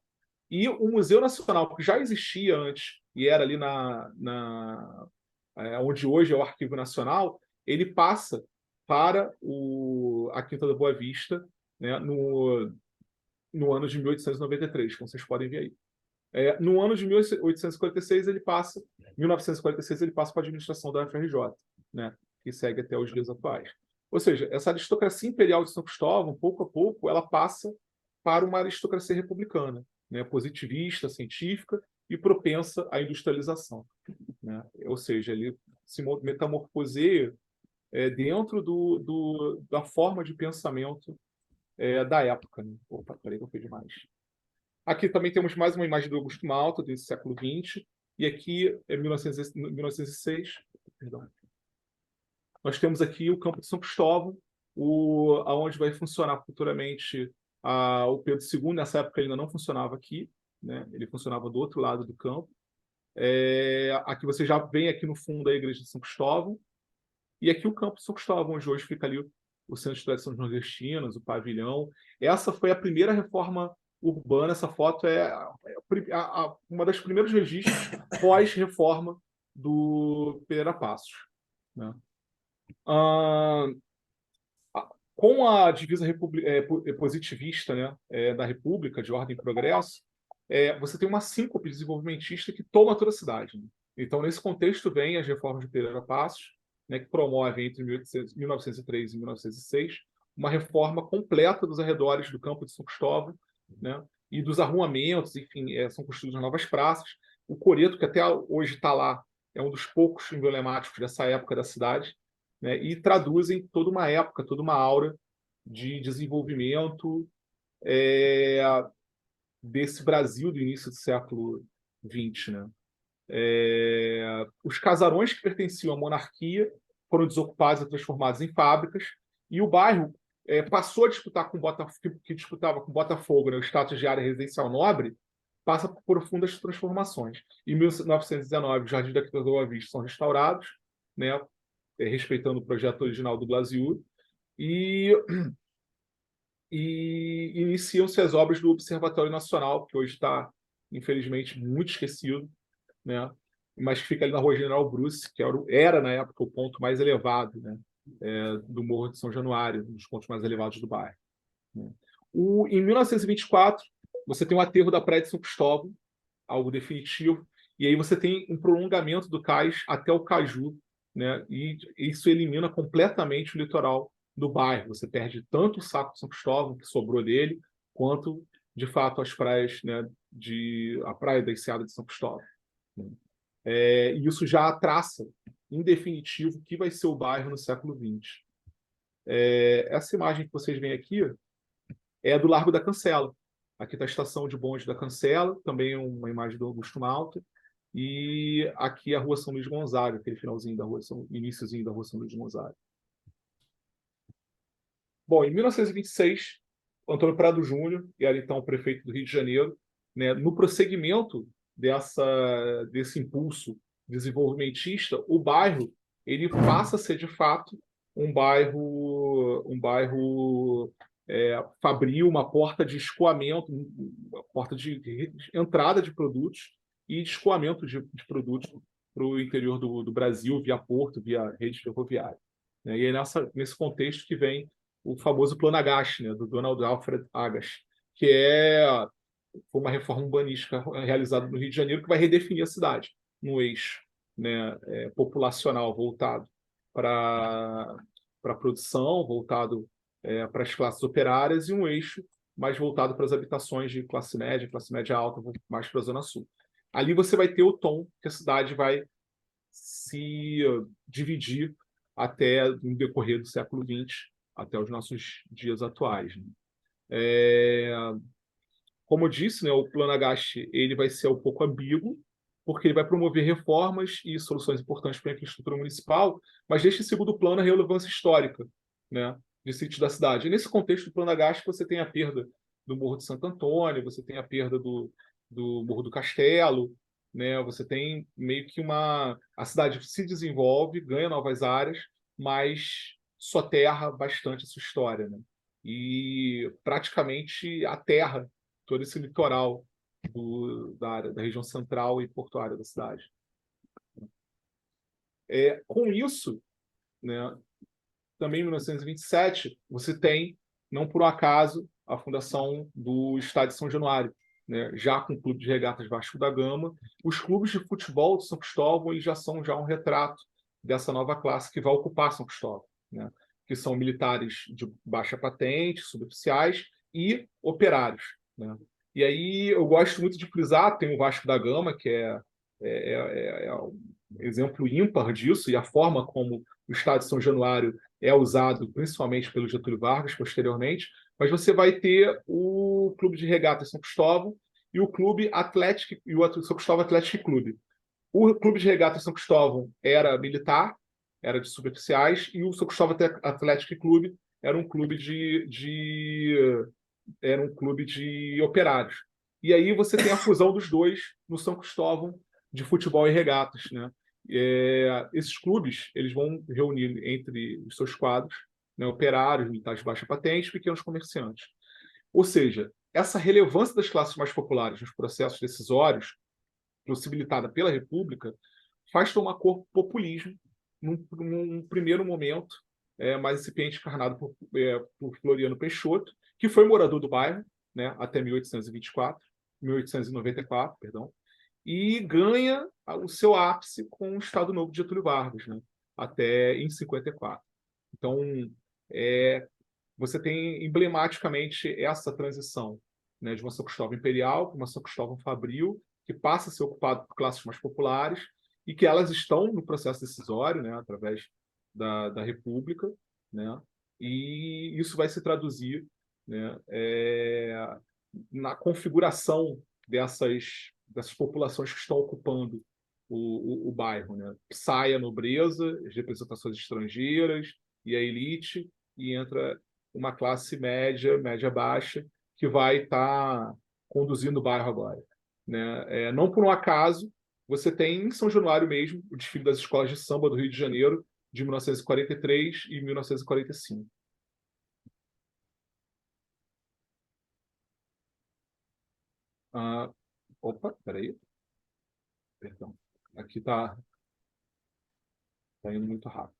e o Museu Nacional, que já existia antes, e era ali onde hoje é o Arquivo Nacional, ele passa para a Quinta da Boa Vista, né, no ano de 1893, como vocês podem ver aí. No ano de 1946, ele passa para a administração da UFRJ, né, que segue até os dias atuais. Ou seja, essa aristocracia imperial de São Cristóvão, pouco a pouco, ela passa para uma aristocracia republicana, né, positivista, científica e propensa à industrialização, né? Ou seja, ele se metamorfoseia dentro da forma de pensamento da época, né? Opa, peraí que eu fiz demais. Aqui também temos mais uma imagem do Augusto Malta, do século XX, e aqui é 1906. Perdão. Nós temos aqui o Campo de São Cristóvão, aonde vai funcionar futuramente o Pedro II. Nessa época ele ainda não funcionava aqui, né? Ele funcionava do outro lado do campo. Aqui você já vem aqui no fundo da Igreja de São Cristóvão, e aqui o Campo de São Cristóvão, onde hoje fica ali o Centro de Tradições Nordestinas, o pavilhão. Essa foi a primeira reforma urbana. Essa foto é uma das primeiros registros pós-reforma do Pereira Passos, né? Com a divisa positivista, né, da República, de ordem e progresso, você tem uma síncope desenvolvimentista que toma toda a cidade, né? Então, nesse contexto, vem as reformas de Pereira Passos, né, que promove entre 1903 e 1906 uma reforma completa dos arredores do Campo de São Cristóvão, né, e dos arruamentos, enfim, são construídas novas praças. O Coreto, que até hoje está lá, é um dos poucos emblemáticos dessa época da cidade, né, e traduzem toda uma época, toda uma aura de desenvolvimento desse Brasil do início do século XX, né? Os casarões que pertenciam à monarquia foram desocupados e transformados em fábricas, e o bairro passou a disputar que disputava com Botafogo, né, o status de área residencial nobre, passa por profundas transformações. Em 1919, os jardins da Quinta da Boa Vista são restaurados, né, respeitando o projeto original do Blasius, e iniciam-se as obras do Observatório Nacional, que hoje está, infelizmente, muito esquecido, né? Mas que fica ali na Rua General Bruce, que era, na época, o ponto mais elevado, né, do Morro de São Januário, um dos pontos mais elevados do bairro, né? Em 1924, você tem o aterro da Praia de São Cristóvão, algo definitivo, e aí você tem um prolongamento do cais até o Caju, né? E isso elimina completamente o litoral do bairro. Você perde tanto o Saco de São Cristóvão, que sobrou dele, quanto, de fato, as praias, né, a Praia da Enseada de São Cristóvão. E isso já traça, em definitivo, o que vai ser o bairro no século XX. Essa imagem que vocês veem aqui é do Largo da Cancela. Aqui está a estação de bonde da Cancela, também uma imagem do Augusto Malta. E aqui a Rua São Luís Gonzaga, aquele finalzinho da rua, iniciozinho da Rua São Luís Gonzaga. Bom, em 1926, Antônio Prado Júnior, que era então o prefeito do Rio de Janeiro, né, no prosseguimento desse impulso desenvolvimentista, o bairro ele passa a ser, de fato, um bairro fabril, uma porta de escoamento, uma porta de entrada de produtos e de escoamento de produtos para o interior do Brasil, via porto, via rede ferroviária, né? E é nesse contexto que vem o famoso Plano Agache, né, do Donald Alfred Agache, que foi uma reforma urbanística realizada no Rio de Janeiro que vai redefinir a cidade no eixo, né, populacional voltado para a produção, voltado para as classes operárias, e um eixo mais voltado para as habitações de classe média alta, mais para a Zona Sul. Ali você vai ter o tom que a cidade vai se dividir até no decorrer do século XX, até os nossos dias atuais, né? Como eu disse, né, o Plano Agache ele vai ser um pouco ambíguo, porque ele vai promover reformas e soluções importantes para a infraestrutura municipal, mas deixa em segundo plano a relevância histórica, né, de sítios da cidade. E nesse contexto do Plano Agache, você tem a perda do Morro de Santo Antônio, você tem a perda do Morro do Castelo, né? Você tem meio que a cidade se desenvolve, ganha novas áreas, mas soterra bastante a sua história, né? E praticamente aterra todo esse litoral da região central e portuária da cidade. Com isso, né, também em 1927, você tem, não por um acaso, a fundação do Estádio de São Januário, né, já com o Clube de Regatas Vasco da Gama. Os clubes de futebol de São Cristóvão eles já são um retrato dessa nova classe que vai ocupar São Cristóvão, né, que são militares de baixa patente, suboficiais e operários, né. E aí eu gosto muito de frisar, tem o Vasco da Gama, que é um exemplo ímpar disso, e a forma como o Estádio de São Januário é usado principalmente pelo Getúlio Vargas posteriormente, mas você vai ter o Clube de Regatas São Cristóvão e o Clube Atlético e o São Cristóvão Atlético Clube. O Clube de Regatas São Cristóvão era militar, era de suboficiais, e o São Cristóvão Atlético Clube era um clube de operários. E aí você tem a fusão dos dois no São Cristóvão de futebol e regatas, né? Esses clubes eles vão reunir entre os seus quadros, né, operários, militares de baixa patente, pequenos comerciantes. Ou seja, essa relevância das classes mais populares nos processos decisórios, possibilitada pela República, faz tomar corpo populismo num primeiro momento, mais incipiente, encarnado por Floriano Peixoto, que foi morador do bairro, né, até 1894, perdão, e ganha o seu ápice com o Estado Novo de Getúlio Vargas, né, até em 54. Então, você tem emblematicamente essa transição, né, de uma São Cristóvão imperial para uma São Cristóvão fabril, que passa a ser ocupado por classes mais populares e que elas estão no processo decisório, né, através da República, né, e isso vai se traduzir, né, na configuração dessas populações que estão ocupando o bairro, né? Sai a nobreza, as representações estrangeiras e a elite, e entra uma classe média, média-baixa, que vai estar conduzindo o bairro agora, né? Não por um acaso, você tem em São Januário mesmo o desfile das escolas de samba do Rio de Janeiro, de 1943 e 1945. Opa, peraí. Perdão. Aqui está indo muito rápido.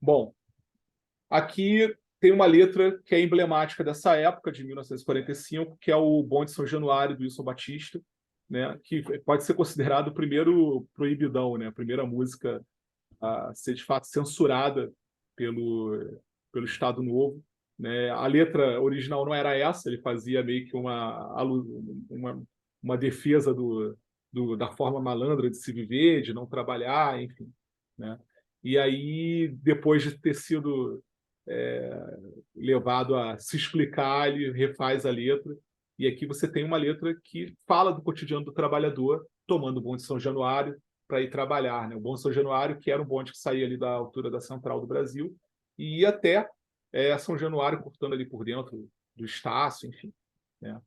Bom, aqui tem uma letra que é emblemática dessa época, de 1945, que é o Bonde São Januário, do Wilson Batista, né, que pode ser considerado o primeiro proibidão, né, a primeira música a ser, de fato, censurada pelo Estado Novo. Né? A letra original não era essa, ele fazia meio que uma defesa da forma malandra de se viver, de não trabalhar, enfim. Né? E aí, depois de ter sido levado a se explicar, ele refaz a letra, e aqui você tem uma letra que fala do cotidiano do trabalhador, tomando o bonde de São Januário para ir trabalhar. Né? O bonde de São Januário, que era um bonde que saía ali da altura da Central do Brasil, e ia até São Januário, cortando ali por dentro do Estácio, enfim. Né?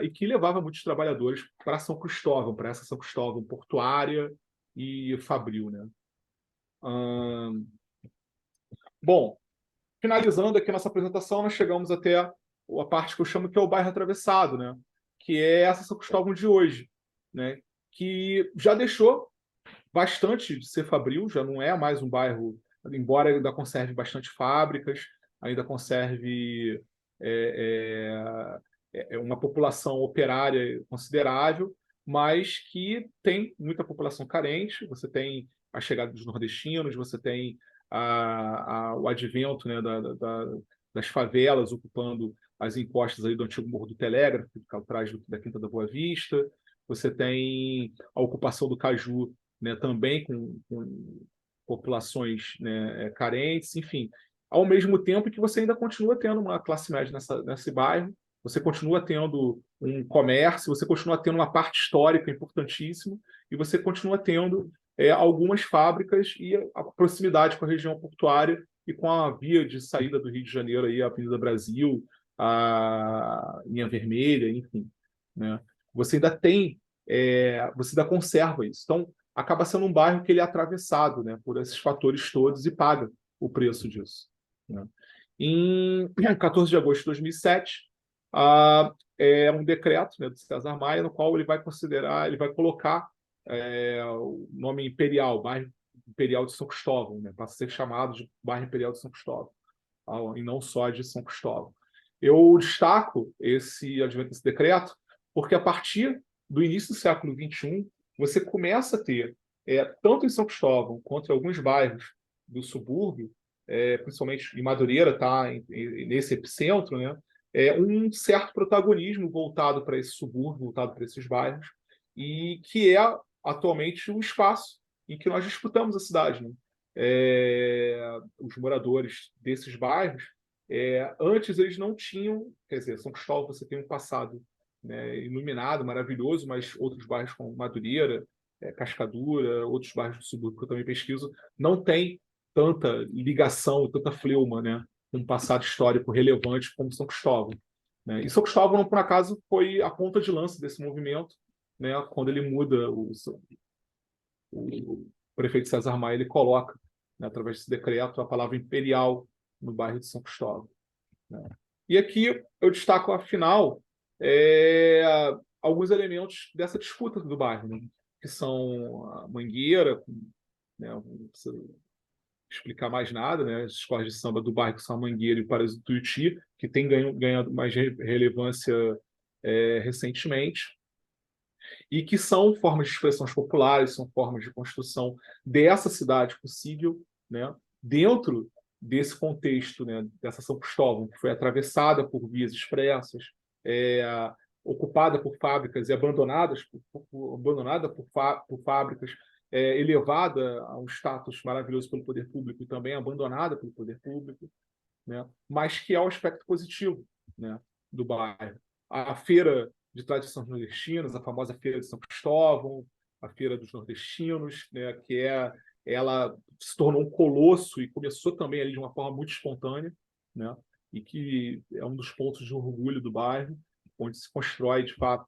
E que levava muitos trabalhadores para São Cristóvão, para essa São Cristóvão portuária e fabril. Né? Bom, finalizando aqui nossa apresentação, nós chegamos até a parte que eu chamo que é o bairro atravessado, né? Que é essa São Cristóvão de hoje, né? Que já deixou bastante de ser fabril, já não é mais um bairro, embora ainda conserve bastante fábricas, ainda conserve uma população operária considerável, mas que tem muita população carente. Você tem a chegada dos nordestinos, você tem o advento, né, das favelas ocupando as encostas aí do antigo Morro do Telégrafo, que fica atrás da Quinta da Boa Vista. Você tem a ocupação do Caju, né, também com populações, né, carentes, enfim. Ao mesmo tempo que você ainda continua tendo uma classe média nesse bairro, você continua tendo um comércio, você continua tendo uma parte histórica importantíssima, e você continua tendo algumas fábricas e a proximidade com a região portuária e com a via de saída do Rio de Janeiro, aí, a Avenida Brasil, a linha vermelha, enfim, né? Você ainda tem, você ainda conserva isso. Então, acaba sendo um bairro que ele é atravessado, né, por esses fatores todos e paga o preço disso, né? Em 14 de agosto de 2007, é um decreto, né, do César Maia, no qual ele vai colocar o nome Imperial, bairro Imperial de São Cristóvão, né, para ser chamado de bairro Imperial de São Cristóvão, e não só de São Cristóvão. Eu destaco esse advento desse decreto porque a partir do início do século XXI, você começa a ter, tanto em São Cristóvão quanto em alguns bairros do subúrbio, principalmente em Madureira, tá, nesse epicentro, né, um certo protagonismo voltado para esse subúrbio, voltado para esses bairros, e que é atualmente o espaço em que nós disputamos a cidade, né? Os moradores desses bairros, antes eles não tinham, quer dizer, São Cristóvão você tem um passado, né, iluminado, maravilhoso, mas outros bairros como Madureira, Cascadura, outros bairros do subúrbio que eu também pesquiso, não tem tanta ligação, tanta fleuma, né, com um passado histórico relevante como São Cristóvão, né? E São Cristóvão, por acaso, foi a ponta de lança desse movimento, né, quando ele muda o prefeito César Maia, ele coloca, né, através desse decreto, a palavra imperial no bairro de São Cristóvão, né? E aqui eu destaco, afinal, alguns elementos dessa disputa do bairro, né, que são a Mangueira, né, não preciso explicar mais nada, né, as escolas de samba do bairro, que são a Mangueira e o Paraíso do Tuiuti, que tem ganhado mais relevância recentemente, e que são formas de expressões populares, são formas de construção dessa cidade possível, né, dentro desse contexto, né, dessa São Cristóvão, que foi atravessada por vias expressas, ocupada por fábricas e abandonada por fábricas, elevada a um status maravilhoso pelo poder público e também abandonada pelo poder público, né, mas que é o aspecto positivo, né, do bairro. A feira de tradições nordestinas, a famosa Feira de São Cristóvão, a Feira dos Nordestinos, né, que ela se tornou um colosso e começou também ali de uma forma muito espontânea, né, e que é um dos pontos de orgulho do bairro, onde se constrói, de fato,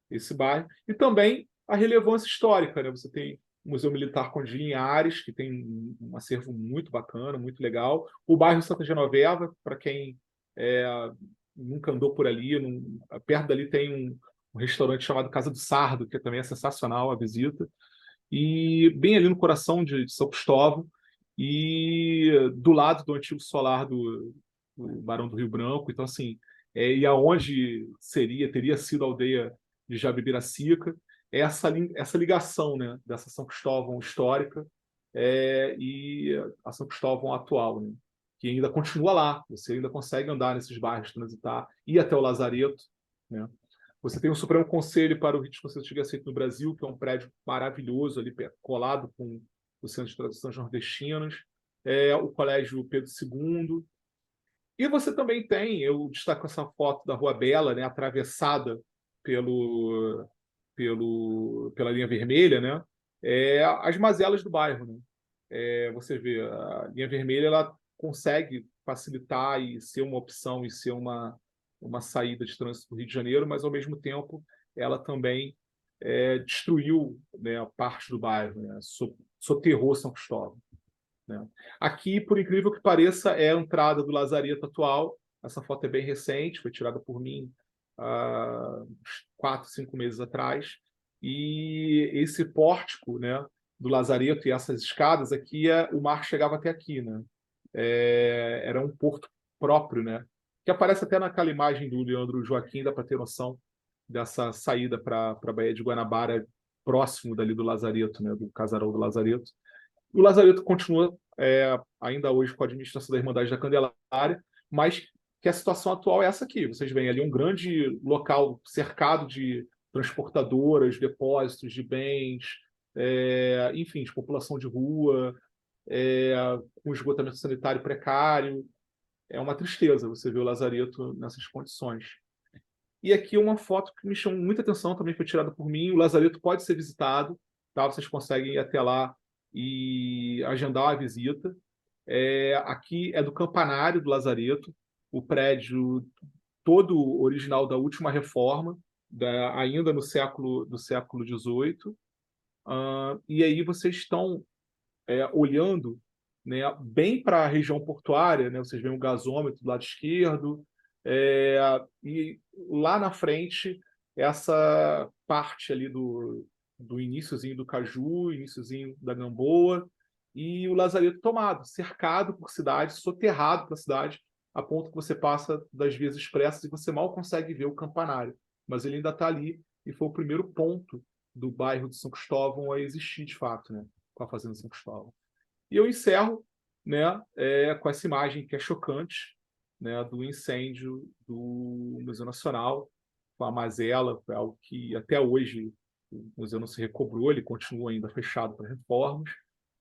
esse bairro. E também a relevância histórica, né? Você tem o Museu Militar Conde de Linhares, que tem um acervo muito bacana, muito legal. O bairro Santa Genoveva, para quem nunca andou por ali, perto dali tem um restaurante chamado Casa do Sardo, que também é sensacional a visita. E bem ali no coração de São Cristóvão, e do lado do antigo solar do Barão do Rio Branco. Então, assim, e aonde teria sido a aldeia de Jabibiracica, essa ligação, né, dessa São Cristóvão histórica e a São Cristóvão atual, né, que ainda continua lá. Você ainda consegue andar nesses bairros, transitar, ir até o Lazareto, né? Você tem o Supremo Conselho para o Rito de Conselho Aceito no Brasil, que é um prédio maravilhoso ali colado com o Centro de Tradições Nordestinas, o Colégio Pedro II. E você também tem, eu destaco essa foto da Rua Bela, né, atravessada pela linha vermelha, né, as mazelas do bairro, né? Você vê, a linha vermelha ela consegue facilitar e ser uma opção e ser uma saída de trânsito do Rio de Janeiro, mas, ao mesmo tempo, ela também destruiu, né, parte do bairro, né, soterrou São Cristóvão, né? Aqui, por incrível que pareça, é a entrada do Lazareto atual. Essa foto é bem recente, foi tirada por mim uns 4, 5 meses atrás. E esse pórtico, né, do Lazareto e essas escadas aqui, o mar chegava até aqui, né? Era um porto próprio, né, que aparece até naquela imagem do Leandro Joaquim, dá para ter noção dessa saída para a Baía de Guanabara, próximo dali do Lazareto, né, do casarão do Lazareto. O Lazareto continua ainda hoje com a administração da Irmandade da Candelária, mas que a situação atual é essa aqui. Vocês veem ali um grande local cercado de transportadoras, depósitos de bens, enfim, de população de rua, com esgotamento sanitário precário. É uma tristeza você ver o Lazareto nessas condições. E aqui uma foto que me chamou muita atenção, também foi tirada por mim. O Lazareto pode ser visitado, tá? Vocês conseguem ir até lá e agendar a visita. Aqui é do campanário do Lazareto. O prédio todo original da última reforma, ainda do século XVIII. E aí vocês estão olhando, né, bem para a região portuária, né? Vocês veem o gasômetro do lado esquerdo, e lá na frente, essa parte ali do iniciozinho do Caju, iniciozinho da Gamboa, e o Lazareto tomado, cercado por cidade, soterrado pela cidade, a ponto que você passa das vias expressas e você mal consegue ver o campanário. Mas ele ainda está ali, e foi o primeiro ponto do bairro de São Cristóvão a existir, de fato, né, com a Fazenda São Cristóvão. E eu encerro, né, com essa imagem que é chocante, né, do incêndio do Museu Nacional, com a mazela, foi algo que até hoje o museu não se recobrou, ele continua ainda fechado para reformas,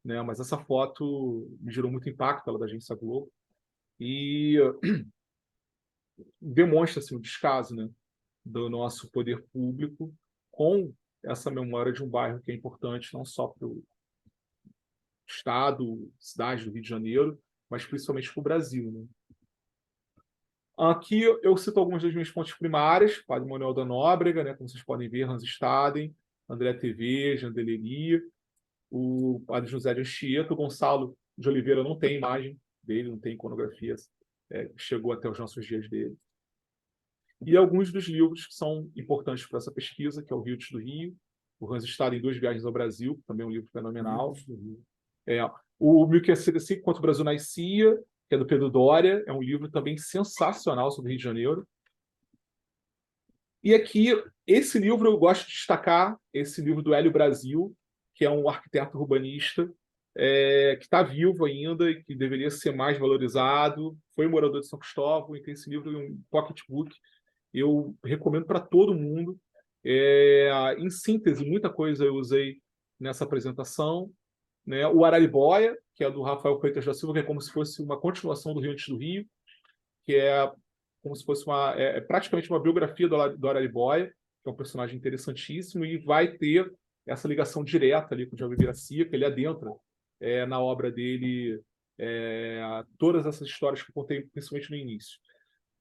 né, mas essa foto me gerou muito impacto, ela da Agência Globo, e demonstra assim, o descaso, né, do nosso poder público com essa memória de um bairro que é importante não só para o estado, cidade do Rio de Janeiro, mas principalmente para o Brasil, né? Aqui eu cito algumas das minhas fontes primárias, Padre Manuel da Nóbrega, né, como vocês podem ver, Hans Staden, André TV, Jandeleri, o Padre José de Anchieta, o Gonçalo de Oliveira não tem imagem dele, não tem iconografia, chegou até os nossos dias dele. E alguns dos livros que são importantes para essa pesquisa, que é o Rios do Rio, o Hans Staden, 2 Viagens ao Brasil, também é um livro fenomenal. O 1565, Quanto o Brasil Nascia, que é do Pedro Doria, é um livro também sensacional sobre o Rio de Janeiro. E aqui, esse livro eu gosto de destacar, esse livro do Hélio Brasil, que é um arquiteto urbanista, que está vivo ainda e que deveria ser mais valorizado, foi morador de São Cristóvão, e tem esse livro em um pocketbook. Eu recomendo para todo mundo. Em síntese, muita coisa eu usei nessa apresentação, né? O Araribóia, que é do Rafael Freitas da Silva, que é como se fosse uma continuação do Rio Antes do Rio, que é como se fosse praticamente uma biografia do Araribóia, que é um personagem interessantíssimo, e vai ter essa ligação direta ali com o Djalma Ibiracia, que ele adentra na obra dele todas essas histórias que eu contei, principalmente no início.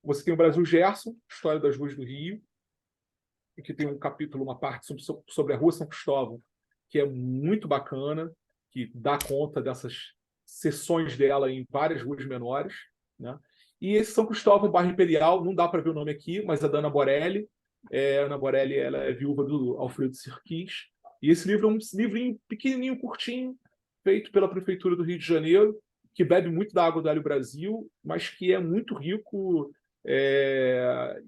Você tem o Brasil Gerson, História das Ruas do Rio, que tem um capítulo, uma parte sobre a Rua São Cristóvão, que é muito bacana, que dá conta dessas seções dela em várias ruas menores, né? E esse São Cristóvão, bairro Imperial, não dá para ver o nome aqui, mas é da Ana Borelli. Ana Borelli, ela é viúva do Alfredo Sirquis. E esse livro é um livrinho pequenininho, curtinho, feito pela Prefeitura do Rio de Janeiro, que bebe muito da água do Hélio Brasil, mas que é muito rico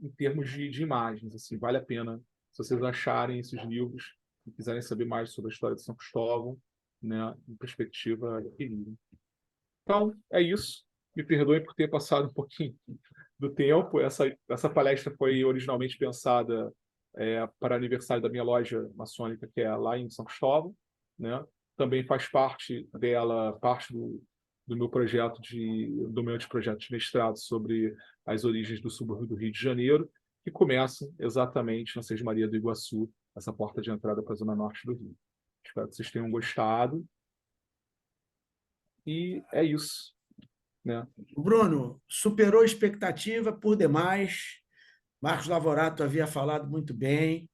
em termos de imagens. Assim, vale a pena, se vocês acharem esses livros e quiserem saber mais sobre a história de São Cristóvão, né, em perspectiva querida. Então, é isso. Me perdoem por ter passado um pouquinho do tempo. Essa palestra foi originalmente pensada para aniversário da minha loja maçônica, que é lá em São Cristóvão, né? Também faz parte dela, parte do meu projeto do meu anteprojeto de mestrado sobre as origens do subúrbio do Rio de Janeiro, que começa exatamente na Sede Maria do Iguaçu, essa porta de entrada para a zona norte do Rio. Espero que vocês tenham gostado. E é isso, né? Bruno, superou a expectativa por demais. Marcos Lavorato havia falado muito bem,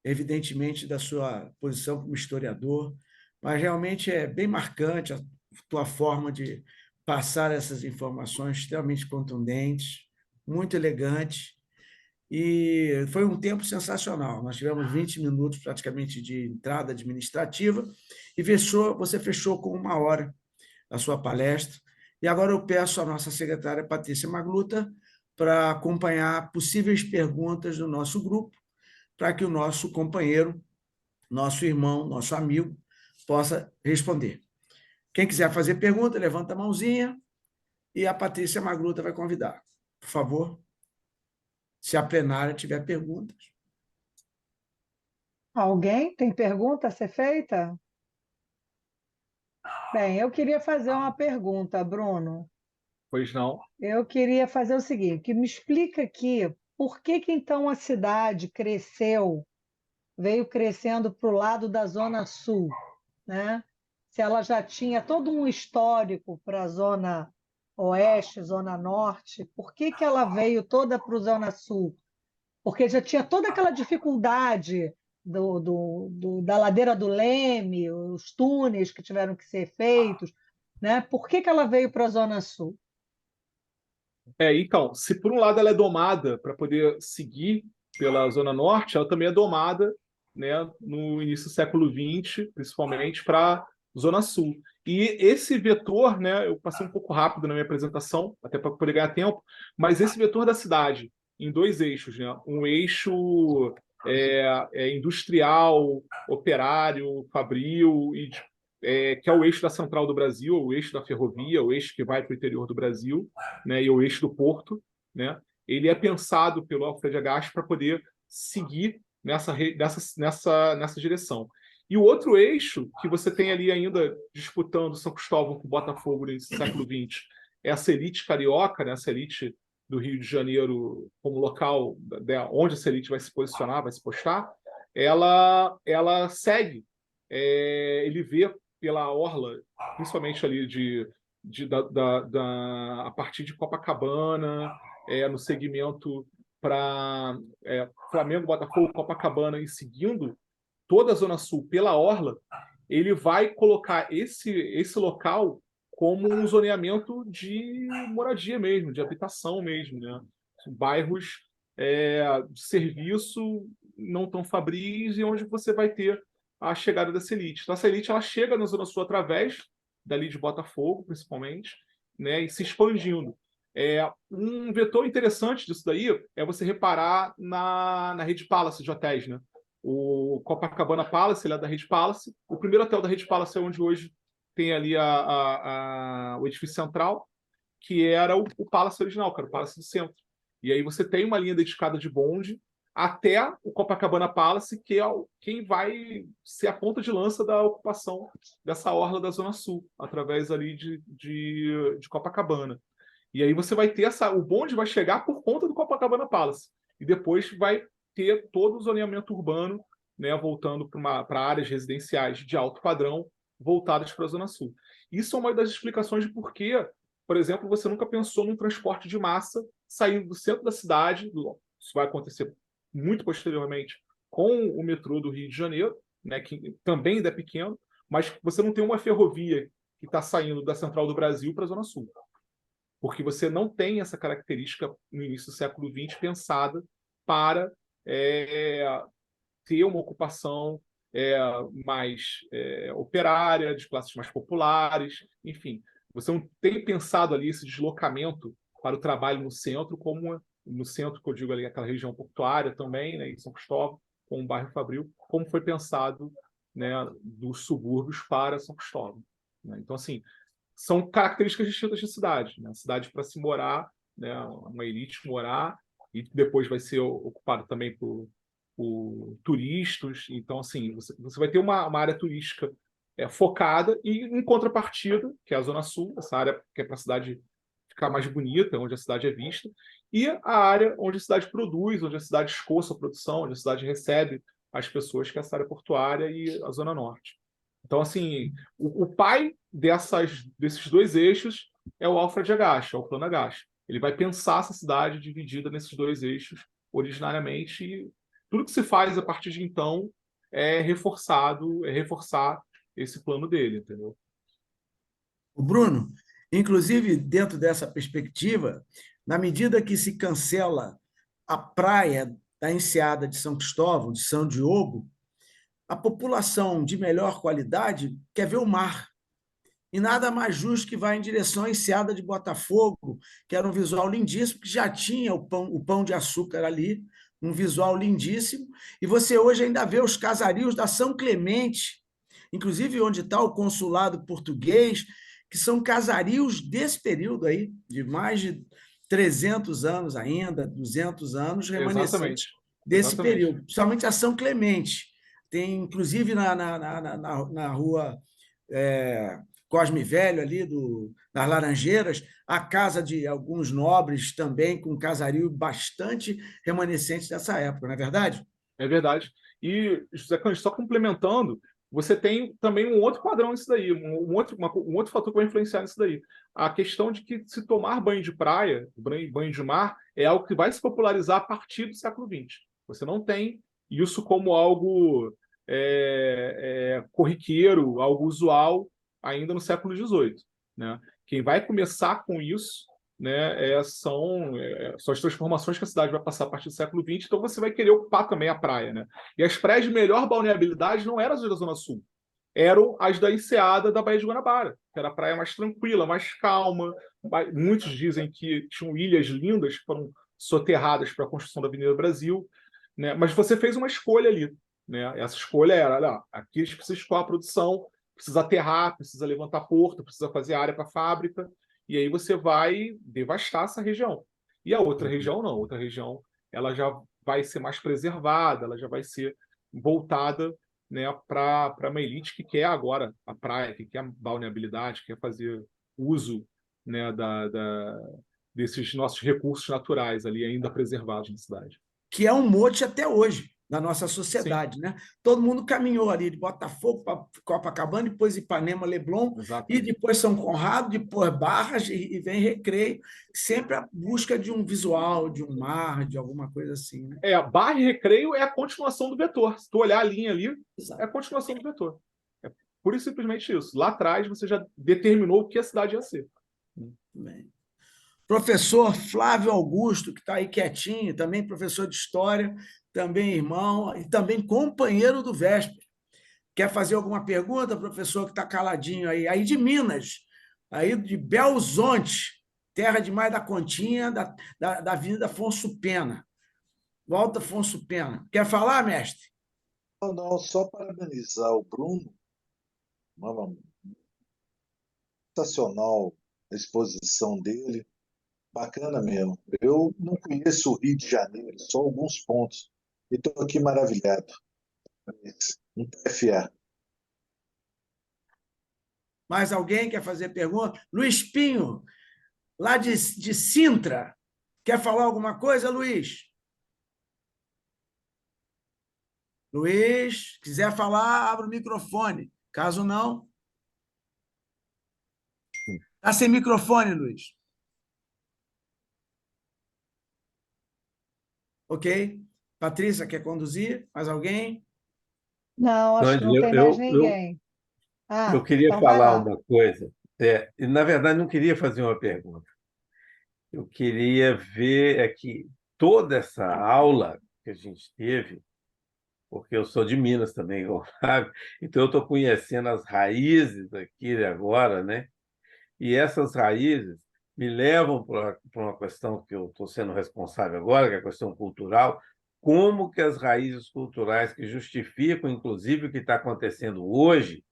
evidentemente, da sua posição como historiador, mas realmente é bem marcante a tua forma de passar essas informações extremamente contundentes, muito elegante, e foi um tempo sensacional. Nós tivemos 20 minutos praticamente de entrada administrativa e você fechou com 1 hora a sua palestra. E agora eu peço à nossa secretária Patrícia Magluta para acompanhar possíveis perguntas do nosso grupo, para que o nosso companheiro, nosso irmão, nosso amigo, possa responder. Quem quiser fazer pergunta, levanta a mãozinha e a Patrícia Magluta vai convidar. Por favor, se a plenária tiver perguntas. Alguém tem pergunta a ser feita? Bem, eu queria fazer uma pergunta, Bruno. Pois não. Eu queria fazer o seguinte, que me explica aqui por que então a cidade veio crescendo para o lado da Zona Sul, né? Se ela já tinha todo um histórico para a Zona Oeste, Zona Norte, por que que ela veio toda para o Zona Sul? Porque já tinha toda aquela dificuldade da ladeira do Leme, os túneis que tiveram que ser feitos, né? Por que que ela veio para a Zona Sul? Então, se por um lado ela é domada para poder seguir pela Zona Norte, ela também é domada, né, no início do século XX, principalmente para Zona Sul. E esse vetor, né, eu passei um pouco rápido na minha apresentação, até para poder ganhar tempo, mas esse vetor da cidade, em dois eixos, né, um eixo industrial, operário, fabril, que é o eixo da central do Brasil, o eixo da ferrovia, o eixo que vai para o interior do Brasil, né, e o eixo do porto, né, ele é pensado pelo Alfred Agache para poder seguir nessa direção. E o outro eixo que você tem ali ainda disputando São Cristóvão com Botafogo nesse século XX é essa elite carioca, né, essa elite do Rio de Janeiro como local onde essa elite vai se posicionar, vai se postar, ela segue, ele vê pela orla, principalmente ali a partir de Copacabana, no segmento para Flamengo, Botafogo, Copacabana e seguindo toda a Zona Sul pela orla, ele vai colocar esse local como um zoneamento de moradia mesmo, de habitação mesmo, né? Bairros de serviço não tão fabris e onde você vai ter a chegada dessa elite. Então, essa elite ela chega na Zona Sul através dali de Botafogo, principalmente, né, e se expandindo. Um vetor interessante disso daí é você reparar na Rede Palace de hotéis, né? O Copacabana Palace, ele é da Rede Palace. O primeiro hotel da Rede Palace é onde hoje tem ali o edifício central, que era o Palace original, que era o Palace do Centro. E aí você tem uma linha dedicada de bonde até o Copacabana Palace, que é quem vai ser a ponta de lança da ocupação dessa orla da Zona Sul, através ali de Copacabana. E aí você vai ter o bonde vai chegar por conta do Copacabana Palace. E depois vai ter todo o zoneamento urbano, né, voltando para áreas residenciais de alto padrão, voltadas para a Zona Sul. Isso é uma das explicações de por que, por exemplo, você nunca pensou num transporte de massa saindo do centro da cidade. Isso vai acontecer muito posteriormente com o metrô do Rio de Janeiro, né, que também ainda é pequeno, mas você não tem uma ferrovia que está saindo da central do Brasil para a Zona Sul. Porque você não tem essa característica no início do século XX pensada para ter uma ocupação mais operária, de classes mais populares, enfim. Você não tem pensado ali esse deslocamento para o trabalho no centro, como no centro, que eu digo ali, aquela região portuária também, né, em São Cristóvão, com o bairro Fabril, como foi pensado, né, dos subúrbios para São Cristóvão. Né? Então, assim, são características distintas de cidade. Né? A cidade para se morar, né, uma elite morar, e depois vai ser ocupado também por turistas. Então, assim, você vai ter uma área turística focada e, em contrapartida, que é a Zona Sul, essa área que é para a cidade ficar mais bonita, onde a cidade é vista, e a área onde a cidade produz, onde a cidade escoa a produção, onde a cidade recebe as pessoas, que é essa área portuária e a Zona Norte. Então, assim, o pai desses dois eixos é o Alfred Agache, é o Plano Agache. Ele vai pensar essa cidade dividida nesses dois eixos originariamente, e tudo que se faz a partir de então é reforçar esse plano dele, entendeu? O Bruno, inclusive dentro dessa perspectiva, na medida que se cancela a praia da Enseada de São Cristóvão, de São Diogo, a população de melhor qualidade quer ver o mar. E nada mais justo que vá em direção à Enseada de Botafogo, que era um visual lindíssimo, que já tinha o pão de açúcar ali, um visual lindíssimo, e você hoje ainda vê os casarios da São Clemente, inclusive onde está o consulado português, que são casarios desse período aí, de mais de 300 anos ainda, 200 anos, remanescentes desse período, principalmente a São Clemente. Tem, inclusive, na rua Cosme Velho, ali das Laranjeiras, a casa de alguns nobres também, com casario bastante remanescente dessa época, não é verdade? É verdade. E, José Cândido, só complementando, você tem também um outro padrão nisso daí, um outro fator que vai influenciar nisso daí. A questão de que se tomar banho de praia, banho de mar, é algo que vai se popularizar a partir do século XX. Você não tem isso como algo corriqueiro, algo usual ainda no século XVIII, né? Quem vai começar com isso, né, são as transformações que a cidade vai passar a partir do século XX, então você vai querer ocupar também a praia, né? E as praias de melhor balneabilidade não eram as da Zona Sul, eram as da Enseada da Baía de Guanabara, que era a praia mais tranquila, mais calma. Muitos dizem que tinham ilhas lindas que foram soterradas para a construção da Avenida Brasil, né? Mas você fez uma escolha ali, né? Essa escolha era, aqui a gente precisa escoar a produção, precisa aterrar, precisa levantar porto, precisa fazer área para fábrica, e aí você vai devastar essa região. E a outra região não, a outra região ela já vai ser mais preservada, ela já vai ser voltada, né, para uma elite que quer agora a praia, que quer balneabilidade, que quer fazer uso, né, desses nossos recursos naturais ali ainda preservados na cidade. Que é um mote até hoje na nossa sociedade, né? Todo mundo caminhou ali de Botafogo para Copacabana, depois Ipanema, Leblon, e depois São Conrado, depois Barras, e vem Recreio, sempre a busca de um visual, de um mar, de alguma coisa assim, né? Barra e Recreio é a continuação do vetor. Se tu olhar a linha ali, Exato. é a continuação do vetor. É pura e simplesmente isso. Lá atrás você já determinou o que a cidade ia ser. Muito bem. Professor Flávio Augusto, que está aí quietinho, também professor de História, também irmão e também companheiro do Vésper. Quer fazer alguma pergunta, professor, que está caladinho aí? Aí de Minas, aí de Belzonte, terra de Mais da Continha, da Avenida Afonso Pena. Volta, Afonso Pena. Quer falar, mestre? Não, só parabenizar o Bruno. Sensacional a exposição dele. Bacana mesmo. Eu não conheço o Rio de Janeiro, só alguns pontos. E estou aqui maravilhado. Um TFA. Mais alguém quer fazer pergunta? Luiz Pinho, lá de Sintra. Quer falar alguma coisa, Luiz? Luiz, quiser falar, abre o microfone. Caso não... Está sem microfone, Luiz. Ok. Patrícia, quer conduzir? Mais alguém? Não, acho que não tem mais ninguém. Eu queria então vai falar lá. uma coisa. E, na verdade, não queria fazer uma pergunta. Eu queria ver que toda essa aula que a gente teve, porque eu sou de Minas também, sabe? Então eu estou conhecendo as raízes aqui agora, né? E essas raízes me levam para uma questão que eu estou sendo responsável agora, que é a questão cultural. Como que as raízes culturais que justificam, inclusive, o que está acontecendo hoje,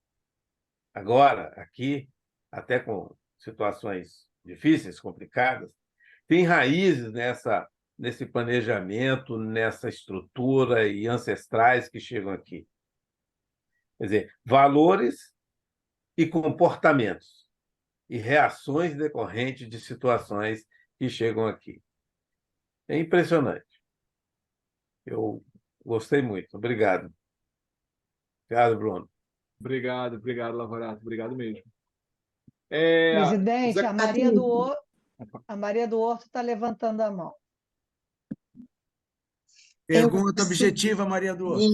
agora, aqui, até com situações difíceis, complicadas, tem raízes nesse planejamento, nessa estrutura e ancestrais que chegam aqui. Quer dizer, valores e comportamentos e reações decorrentes de situações que chegam aqui. É impressionante. Eu gostei muito. Obrigado. Obrigado, Bruno. Obrigado, Lavorato. Obrigado mesmo. Presidente, Zé... a Maria do Horto está levantando a mão. Pergunta objetiva, Maria do Horto.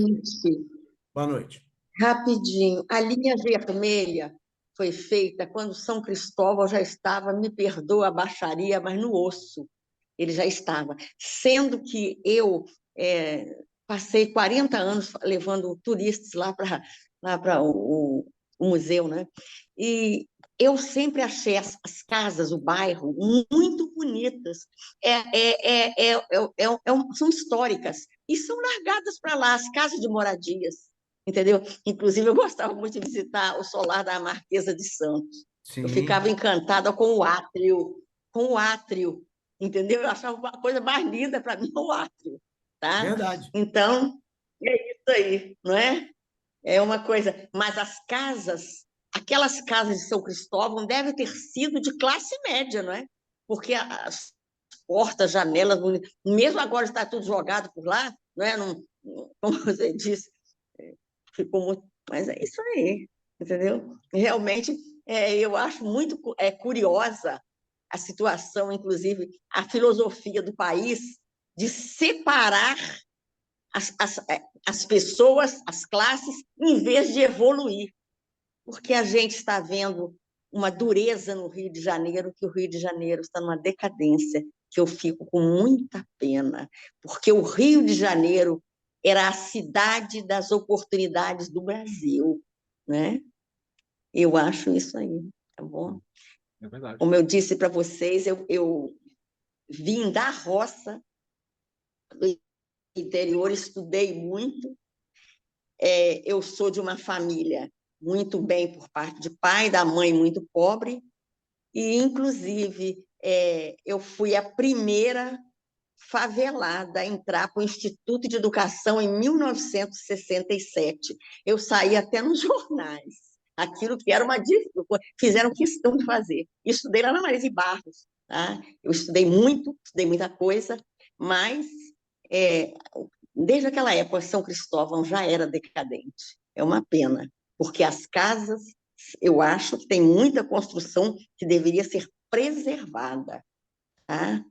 Boa noite. Rapidinho. A linha vermelha foi feita quando São Cristóvão já estava, me perdoa a baixaria, mas no osso. Ele já estava. Sendo que eu passei 40 anos levando turistas lá para o museu, né? E eu sempre achei as casas, o bairro, muito bonitas. São históricas e são largadas para lá, as casas de moradias. Entendeu? Inclusive, eu gostava muito de visitar o solar da Marquesa de Santos. Sim. Eu ficava encantada com o átrio, entendeu? Eu achava uma coisa mais linda para mim o átrio, tá? Verdade. Então, é isso aí, não é? É uma coisa... Mas as casas, aquelas casas de São Cristóvão devem ter sido de classe média, não é? Porque as portas, janelas, mesmo agora está tudo jogado por lá, não é? Não, como você disse... Ficou muito... Mas é isso aí, entendeu? Realmente, eu acho muito curiosa a situação, inclusive a filosofia do país, de separar as pessoas, as classes, em vez de evoluir. Porque a gente está vendo uma dureza no Rio de Janeiro, que o Rio de Janeiro está numa decadência, que eu fico com muita pena, porque o Rio de Janeiro era a cidade das oportunidades do Brasil, né? Eu acho isso aí, tá bom? É verdade. Como eu disse para vocês, eu vim da roça, do interior, estudei muito. Eu sou de uma família muito bem por parte de pai, da mãe muito pobre, e, inclusive, eu fui a primeira favelada a entrar para o Instituto de Educação em 1967. Eu saí até nos jornais, aquilo que era uma dificuldade, fizeram questão de fazer. Estudei lá na Marise Barros, tá? Eu estudei muito, estudei muita coisa, mas desde aquela época São Cristóvão já era decadente. É uma pena, porque as casas, eu acho que tem muita construção que deveria ser preservada, tá?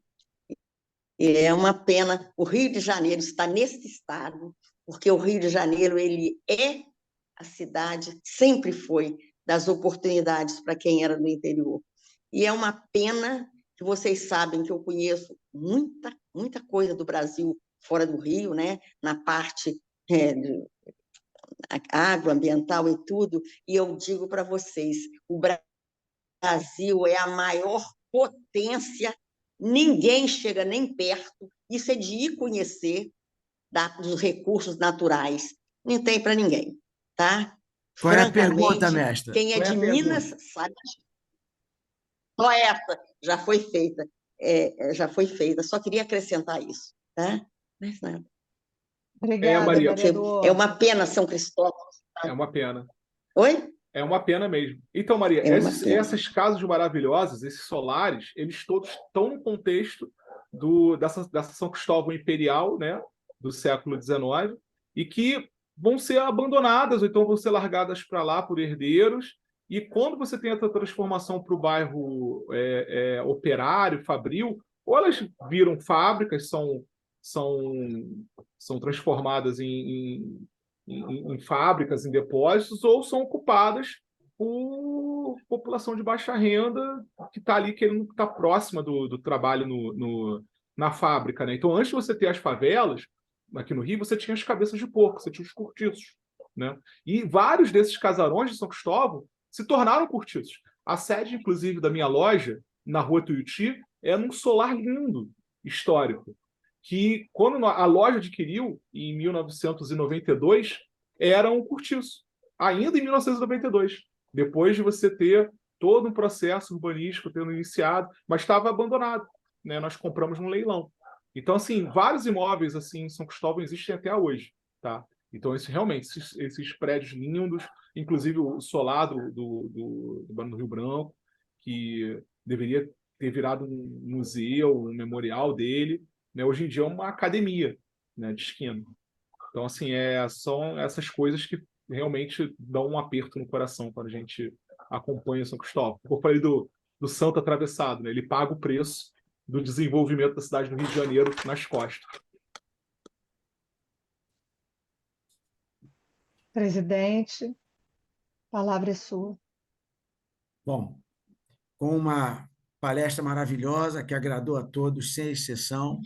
E é uma pena o Rio de Janeiro estar nesse estado, porque o Rio de Janeiro ele é a cidade, sempre foi, das oportunidades para quem era do interior. E é uma pena que vocês sabem que eu conheço muita coisa do Brasil fora do Rio, né? Na parte de agroambiental e tudo, e eu digo para vocês, o Brasil é a maior potência, ninguém chega nem perto, isso é de ir conhecer dos recursos naturais, não tem para ninguém, tá? Qual é a pergunta, Francamente, mestra? quem é de Minas sabe. Só essa já foi feita, já foi feita, só queria acrescentar isso, tá? Mais nada. Obrigada, Maria. vereador. É uma pena São Cristóvão. É uma pena. Oi? É uma pena mesmo. Então, Maria, essas casas maravilhosas, esses solares, eles todos estão no contexto dessa São Cristóvão Imperial, né, do século XIX, e que vão ser abandonadas, ou então vão ser largadas para lá por herdeiros. E quando você tem essa transformação para o bairro operário, fabril, ou elas viram fábricas, são transformadas em fábricas, em depósitos, ou são ocupadas por população de baixa renda que está ali querendo estar próxima do trabalho na fábrica, né? Então, antes de você ter as favelas, aqui no Rio, você tinha as cabeças de porco, você tinha os cortiços, né? E vários desses casarões de São Cristóvão se tornaram cortiços. A sede, inclusive, da minha loja, na Rua Tuiuti, é num solar lindo, histórico, que quando a loja adquiriu, em 1992, era um cortiço, ainda em 1992, depois de você ter todo um processo urbanístico tendo iniciado, mas estava abandonado, né? Nós compramos num leilão. Então, assim, vários imóveis assim em São Cristóvão existem até hoje, tá? Então, realmente, esses prédios lindos, inclusive o solar do Barão do Rio Branco, que deveria ter virado um museu, um memorial dele, né? Hoje em dia é uma academia, né, de esquina. Então, assim, são essas coisas que realmente dão um aperto no coração quando a gente acompanha o São Cristóvão. Eu falei do santo atravessado, né? Ele paga o preço do desenvolvimento da cidade do Rio de Janeiro nas costas. Presidente, a palavra é sua. Bom, com uma palestra maravilhosa que agradou a todos, sem exceção,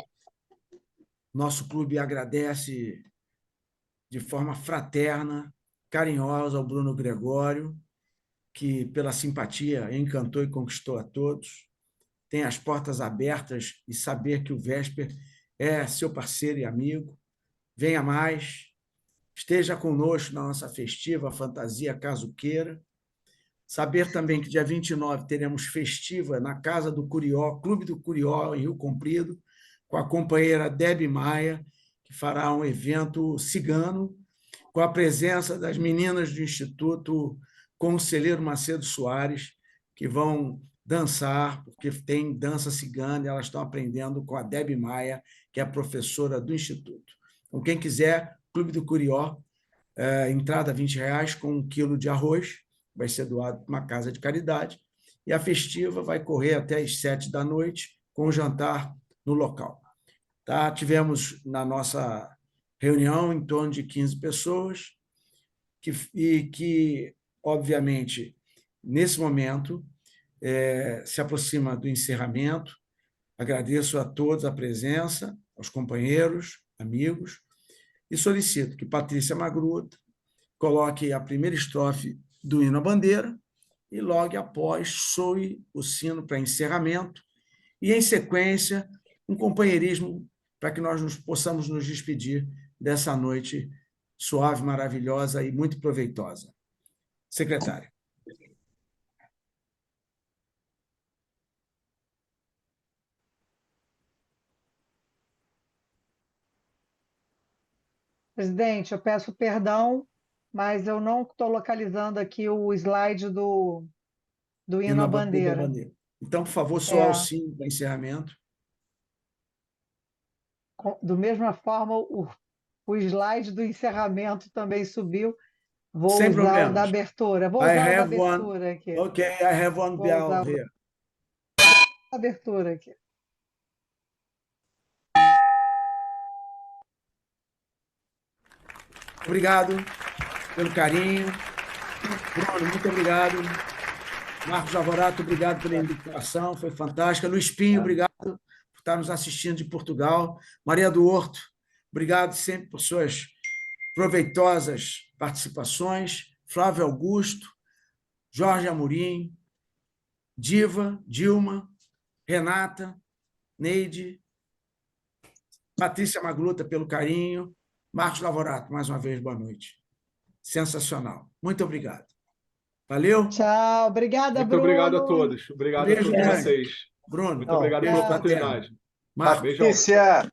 nosso clube agradece de forma fraterna, carinhosa ao Bruno Gregório, que, pela simpatia, encantou e conquistou a todos. Tem as portas abertas e saber que o Vesper é seu parceiro e amigo. Venha mais, esteja conosco na nossa festiva Fantasia Caso Queira. Saber também que dia 29 teremos festiva na Casa do Curió, Clube do Curió, em Rio Comprido, com a companheira Debbie Maia, que fará um evento cigano, com a presença das meninas do Instituto Conselheiro Macedo Soares, que vão dançar, porque tem dança cigana, e elas estão aprendendo com a Debbie Maia, que é a professora do Instituto. Então, quem quiser, Clube do Curió, entrada R$ 20 com 1 quilo de arroz, vai ser doado para uma casa de caridade, e a festiva vai correr até às 7 da noite, com o jantar no local. Tá? Tivemos na nossa reunião em torno de 15 pessoas, que, obviamente, nesse momento, se aproxima do encerramento. Agradeço a todos a presença, aos companheiros, amigos, e solicito que Patrícia Magruta coloque a primeira estrofe do hino à bandeira e logo após soe o sino para encerramento e, em sequência, um companheirismo para que nós possamos nos despedir dessa noite suave, maravilhosa e muito proveitosa. Secretário. Presidente, eu peço perdão, mas eu não estou localizando aqui o slide do hino à bandeira. Então, por favor, soar o sino para encerramento. Da mesma forma, o slide do encerramento também subiu. Vou usar o da abertura. Vou usar o da abertura aqui. Ok, I have one bell here. Abertura aqui. Obrigado pelo carinho. Bruno, muito obrigado. Marcos Alvorato, obrigado pela indicação, foi fantástica. Luiz Pinho, obrigado por estar nos assistindo de Portugal. Maria do Horto, obrigado sempre por suas proveitosas participações. Flávio Augusto, Jorge Amorim, Diva, Dilma, Renata, Neide, Patrícia Magluta pelo carinho, Marcos Lavorato, mais uma vez, boa noite. Sensacional. Muito obrigado. Valeu? Tchau. Obrigada, Muito Bruno. obrigado a todos. Obrigado a todos vocês. Bruno. Muito obrigado pela oportunidade. Patrícia.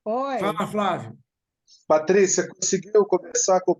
Oi. Fala, Flávio. Patrícia, conseguiu conversar com o